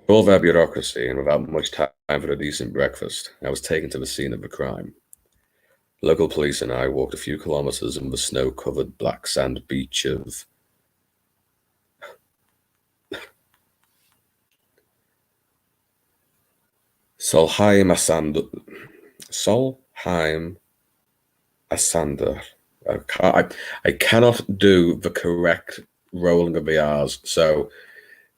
For all their bureaucracy and without much time for a decent breakfast, I was taken to the scene of the crime. Local police and I walked a few kilometers on the snow-covered black sand beach of Solheim Asander. I cannot do the correct rolling of the R's. So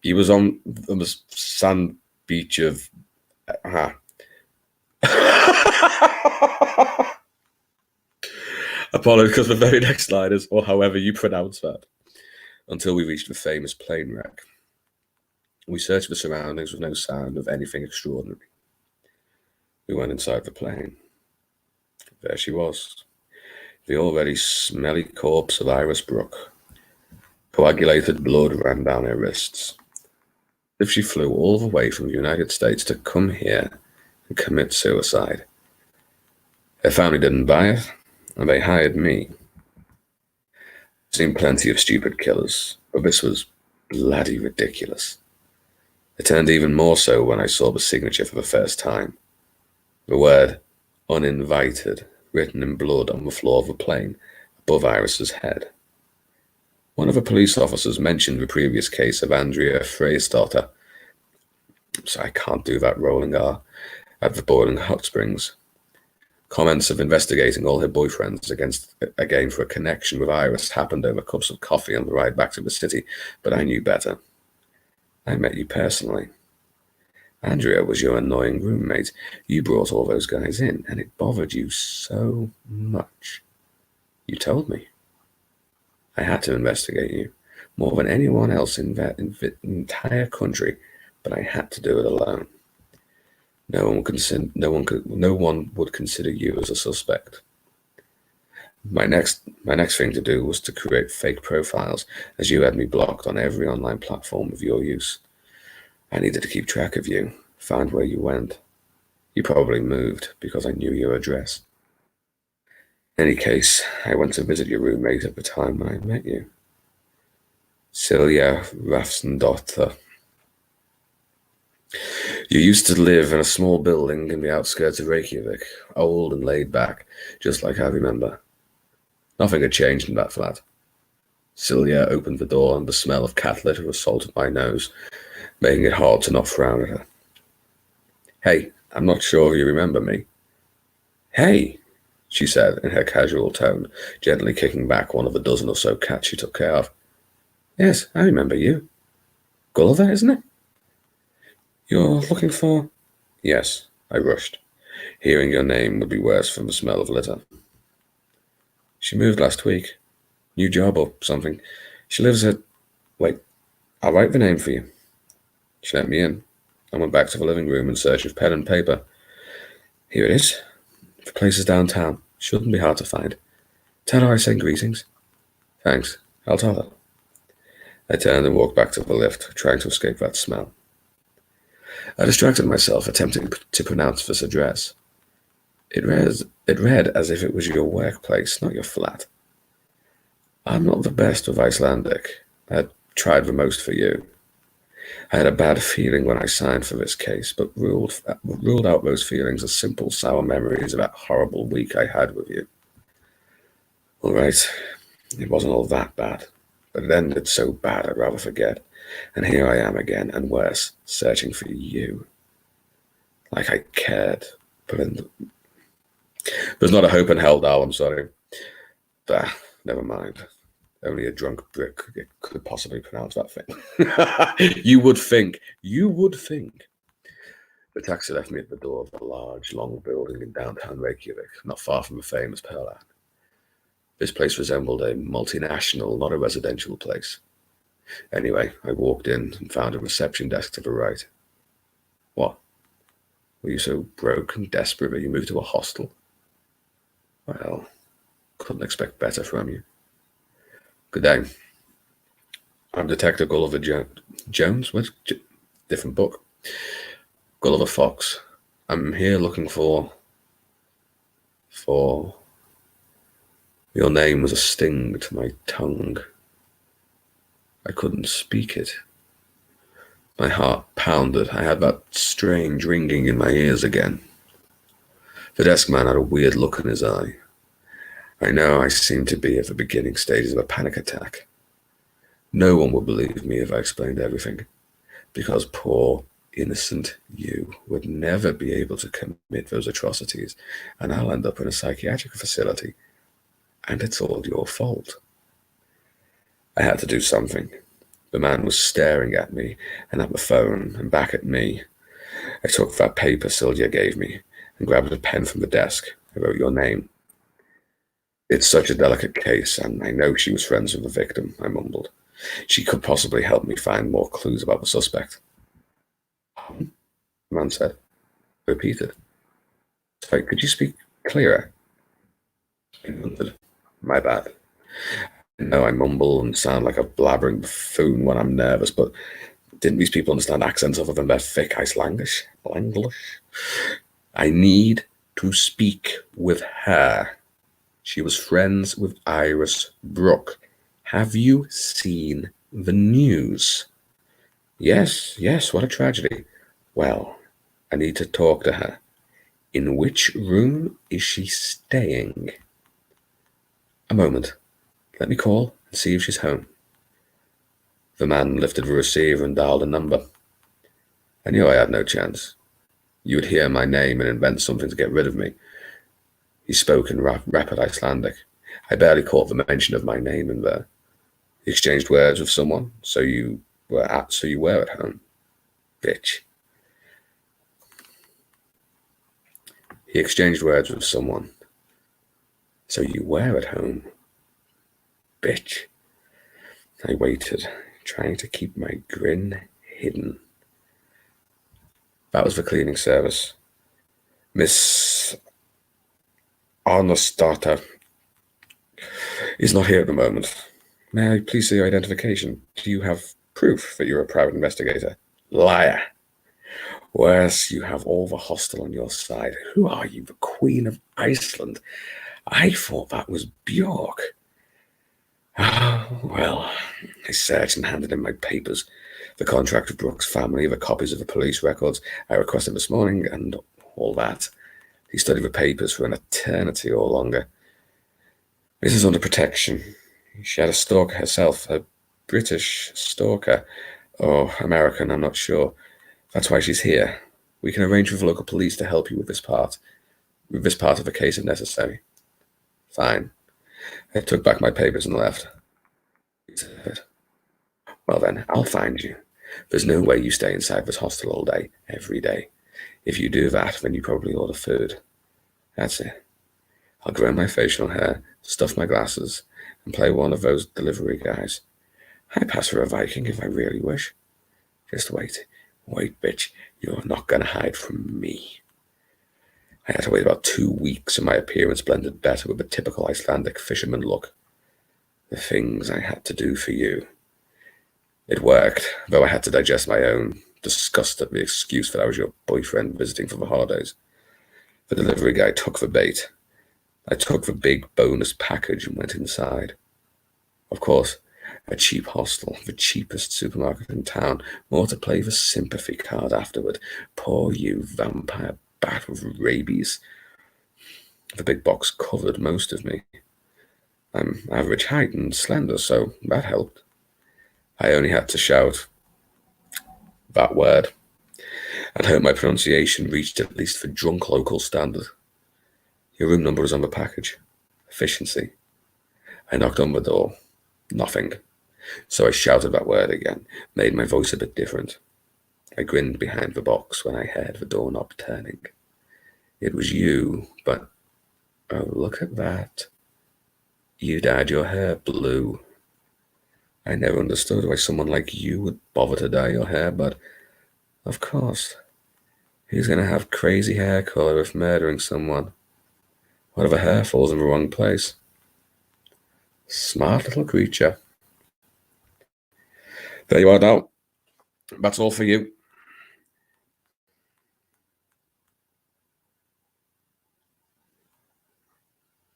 he was on the sand beach of. Apologies, because the very next line is, or however you pronounce that, until we reached the famous plane wreck. We searched the surroundings with no sound of anything extraordinary. We went inside the plane. There she was, the already smelly corpse of Iris Brooke. Coagulated blood ran down her wrists. If she flew all the way from the United States to come here and commit suicide. Her family didn't buy it, and they hired me. I've seen plenty of stupid killers, but this was Bloody ridiculous. It turned even more so when I saw the signature for the first time. The word uninvited written in blood on the floor of the plane above Iris's head. One of the police officers mentioned the previous case of Andrea Freystarter, so I can't do that rolling R, at the boiling hot springs. Comments of investigating all her boyfriends again for a connection with Iris happened over cups of coffee on the ride back to the city, but I knew better. I met you personally. Andrea was your annoying roommate. You brought all those guys in, and it bothered you so much. You told me. I had to investigate you, more than anyone else in the entire country, but I had to do it alone. No one would consider you as a suspect. My next thing to do was to create fake profiles, as you had me blocked on every online platform of your use. I needed to keep track of you, find where you went. You probably moved because I knew your address. In any case, I went to visit your roommate at the time when I met you. Silja Rafsendottir. You used to live in a small building in the outskirts of Reykjavik, old and laid back, just like I remember. Nothing had changed in that flat. Silja opened the door and the smell of cat litter assaulted my nose, making it hard to not frown at her. Hey, I'm not sure if you remember me. Hey, she said in her casual tone, gently kicking back one of the dozen or so cats she took care of. Yes, I remember you. Gulliver, isn't it? You're looking for... Yes, I rushed. Hearing your name would be worse from the smell of litter. She moved last week. New job or something. She lives at... Wait, I'll write the name for you. She let me in. I went back to the living room in search of pen and paper. Here it is. The place is downtown. Shouldn't be hard to find. Tell her I send greetings. Thanks. I'll tell her. I turned and walked back to the lift, trying to escape that smell. I distracted myself, attempting to pronounce this address. It read as if it was your workplace, not your flat. I'm not the best with Icelandic. I had tried the most for you. I had a bad feeling when I signed for this case, but ruled out those feelings as simple, sour memories of that horrible week I had with you. All right, it wasn't all that bad, but it ended so bad I'd rather forget. And here I am again, and worse, searching for you. Like I cared, but there's not a hope in hell, Dal, I'm sorry. Never mind. Only a drunk brick could possibly pronounce that thing. You would think. The taxi left me at the door of a large, long building in downtown Reykjavik, not far from the famous Pearl. This place resembled a multinational, not a residential place. Anyway, I walked in and found a reception desk to the right. What? Were you so broke and desperate that you moved to a hostel? Well, couldn't expect better from you. Good day. I'm Detective Gulliver Jones. What? Different book. Gulliver Fox. I'm here looking for... Your name was a sting to my tongue. I couldn't speak it. My heart pounded. I had that strange ringing in my ears again. The desk man had a weird look in his eye. I know I seemed to be at the beginning stages of a panic attack. No one would believe me if I explained everything, because poor, innocent you would never be able to commit those atrocities, and I'll end up in a psychiatric facility, and it's all your fault. I had to do something. The man was staring at me, and at the phone, and back at me. I took that paper Sylvia gave me, and grabbed a pen from the desk. I wrote your name. It's such a delicate case, and I know she was friends with the victim, I mumbled. She could possibly help me find more clues about the suspect. The man said. Repeated. Sorry, could you speak clearer? I nodded. My bad. I know I mumble and sound like a blabbering buffoon when I'm nervous, but didn't these people understand accents other than their thick Icelandish? I need to speak with her. She was friends with Iris Brooke. Have you seen The news. Yes, yes, what a tragedy. Well, I need to talk to her. In which room is she staying? A moment. Let me call and see if she's home. The man lifted the receiver and dialed a number. I knew I had no chance. You would hear my name and invent something to get rid of me. He spoke in rapid Icelandic. I barely caught the mention of my name in there. He exchanged words with someone. So you were at home, bitch. He exchanged words with someone. So you were at home, bitch. I waited, trying to keep my grin hidden. That was the cleaning service. Miss Arnostata is not here at the moment. May I please see your identification? Do you have proof that you're a private investigator? Liar. Worse, you have all the hostel on your side. Who are you, the Queen of Iceland? I thought that was Bjork. Oh, well, I searched and handed in my papers. The contract of Brooks' family, the copies of the police records I requested this morning, and all that. He studied the papers for an eternity or longer. This is under protection. She had a stalker herself, a British stalker, or American, I'm not sure. That's why she's here. We can arrange with the local police to help you with this part of the case if necessary. Fine. I took back my papers and left. Well then, I'll find you. There's no way you stay inside this hostel all day, every day. If you do that, then you probably order food. That's it. I'll grow my facial hair, stuff my glasses, and play one of those delivery guys. I pass for a Viking if I really wish. Just wait. Wait, bitch. You're not gonna hide from me. I had to wait about 2 weeks, and my appearance blended better with the typical Icelandic fisherman look. The things I had to do for you. It worked, though I had to digest my own disgust at the excuse that I was your boyfriend visiting for the holidays. The delivery guy took the bait. I took the big bonus package and went inside. Of course, a cheap hostel, the cheapest supermarket in town, more to play the sympathy card afterward. Poor you, vampire bat with rabies. The big box covered most of me. I'm average height and slender, so that helped. I only had to shout that word, and hope my pronunciation reached at least the drunk local standard. Your room number was on the package. Efficiency. I knocked on the door. Nothing. So I shouted that word again, made my voice a bit different. I grinned behind the box when I heard the doorknob turning. It was you, but oh, look at that. You dyed your hair blue. I never understood why someone like you would bother to dye your hair, but of course. Who's going to have crazy hair color if murdering someone? What if a hair falls in the wrong place? Smart little creature. There you are now. That's all for you.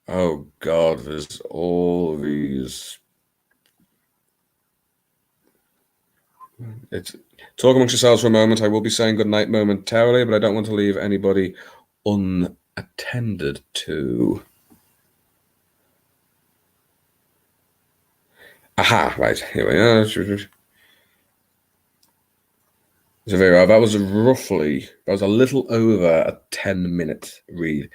Oh God, there's all these. Talk amongst yourselves for a moment. I will be saying goodnight momentarily, but I don't want to leave anybody unattended to. Aha, right, here we are. So there you are. That was a little over a 10-minute read.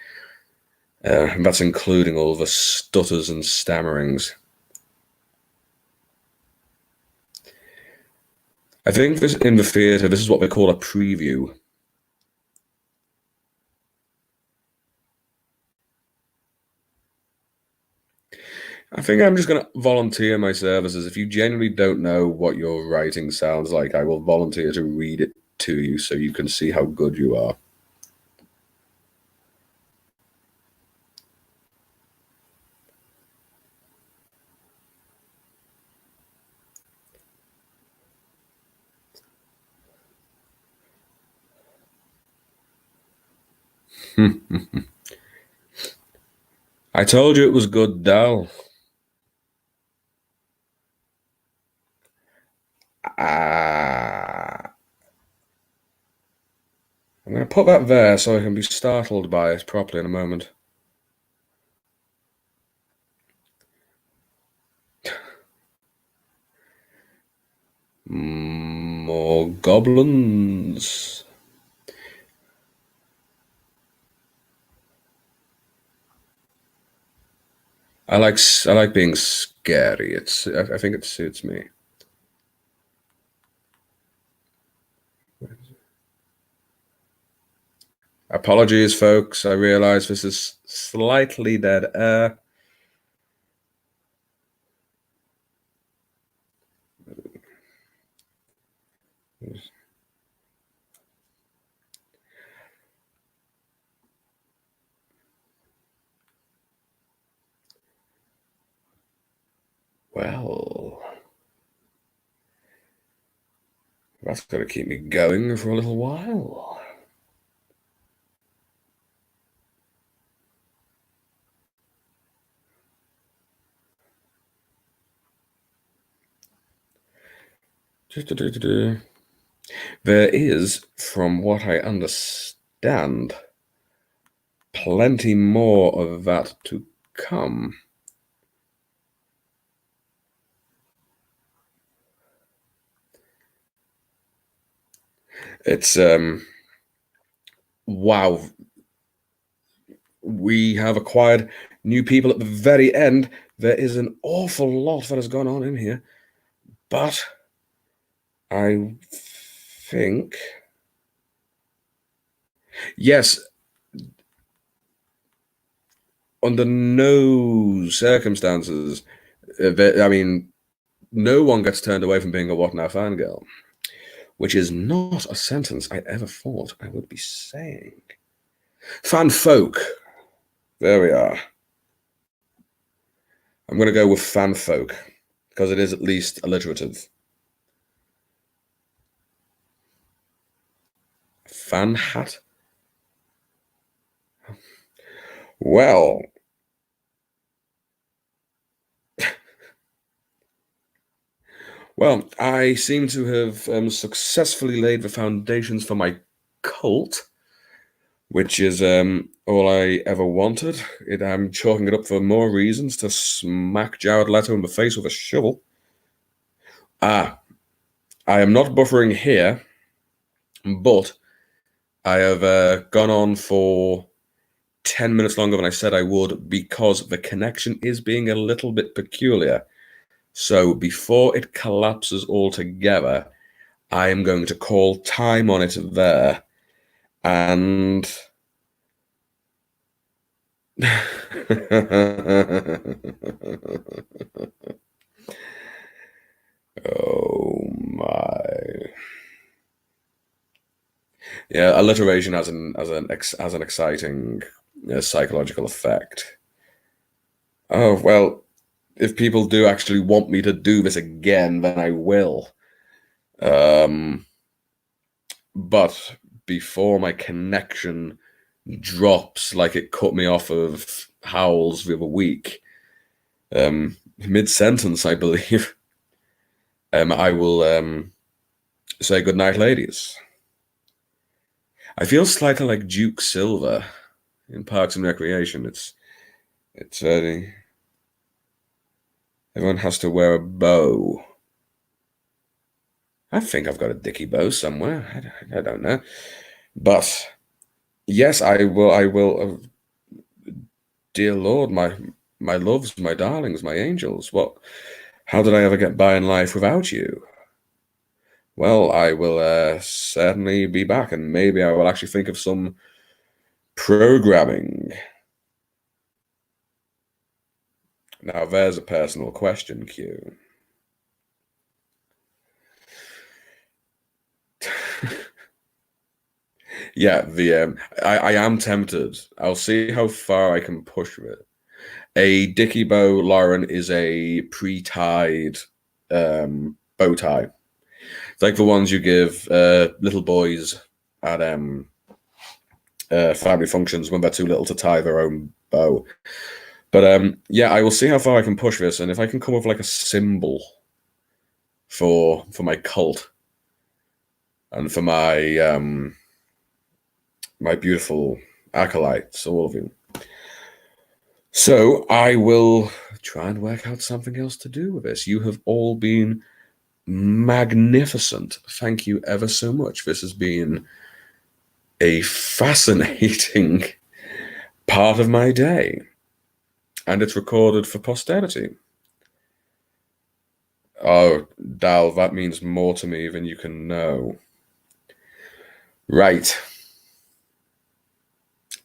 And that's including all the stutters and stammerings. I think this in the theatre, this is what they call a preview. I think I'm just going to volunteer my services. If you genuinely don't know what your writing sounds like, I will volunteer to read it to you so you can see how good you are. I told you it was good, Dal. I'm going to put that there so I can be startled by it properly in a moment. More goblins. I like being scary. I think it suits me. Apologies, folks. I realize this is slightly dead air. Well, that's going to keep me going for a little while. There is, from what I understand, plenty more of that to come. It's wow. We have acquired new people at the very end. There is an awful lot that has gone on in here, but I think yes, under no circumstances, I mean, no one gets turned away from being a What Now fangirl, which is not a sentence I ever thought I would be saying. Fan folk. There we are. I'm going to go with fan folk because it is at least alliterative. Fan hat. Well, I seem to have successfully laid the foundations for my cult, which is all I ever wanted. I'm chalking it up for more reasons to smack Jared Leto in the face with a shovel. I am not buffering here, but I have gone on for 10 minutes longer than I said I would because the connection is being a little bit peculiar. So before it collapses altogether, I am going to call time on it there. And oh my. Yeah, alliteration has an exciting psychological effect. Oh, well, if people do actually want me to do this again, then I will. But before my connection drops like it cut me off of Howls the other week, mid-sentence, I believe, I will say goodnight, ladies. I feel slightly like Duke Silver in Parks and Recreation. It's everyone has to wear a bow. I think I've got a dicky bow somewhere. I don't know, but yes, I will. Dear Lord, my loves, my darlings, my angels. What? How did I ever get by in life without you? Well, I will certainly be back, and maybe I will actually think of some programming. Now, there's a personal question, Q. Yeah, I am tempted. I'll see how far I can push with it. A dicky bow, Lauren, is a pre-tied bow tie. It's like the ones you give little boys at family functions when they're too little to tie their own bow. But yeah, I will see how far I can push this, and if I can come up with like a symbol for my cult and for my my beautiful acolytes, all of you. So I will try and work out something else to do with this. You have all been magnificent. Thank you ever so much. This has been a fascinating part of my day, and it's recorded for posterity. Oh, Dal, that means more to me than you can know. Right.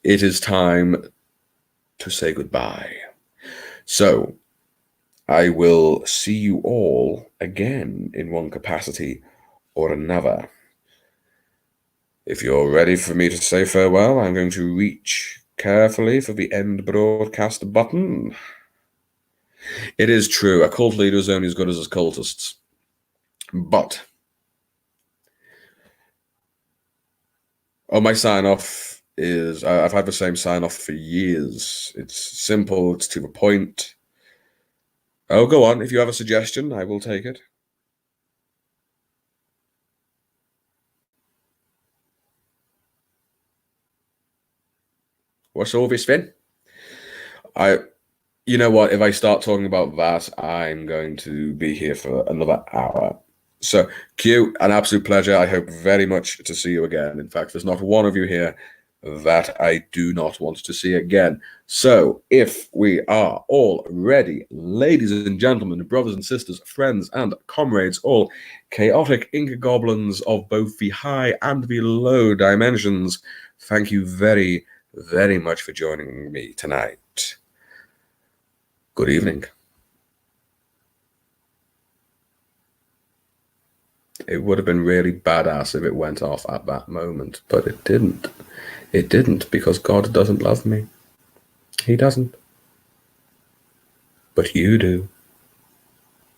It is time to say goodbye. So, I will see you all again in one capacity or another. If you're ready for me to say farewell, I'm going to reach carefully for the end broadcast button. It is true, a cult leader is only as good as his cultists. But, my sign-off is, I've had the same sign-off for years. It's simple, it's to the point. Oh, go on, if you have a suggestion, I will take it. What's all this then? You know what? If I start talking about that, I'm going to be here for another hour. So, Q, an absolute pleasure. I hope very much to see you again. In fact, there's not one of you here that I do not want to see again. So, if we are all ready, ladies and gentlemen, brothers and sisters, friends and comrades, all chaotic Inca goblins of both the high and the low dimensions, thank you very, very much for joining me tonight. Good evening. It would have been really badass if it went off at that moment, but it didn't. It didn't because God doesn't love me. He doesn't. But you do.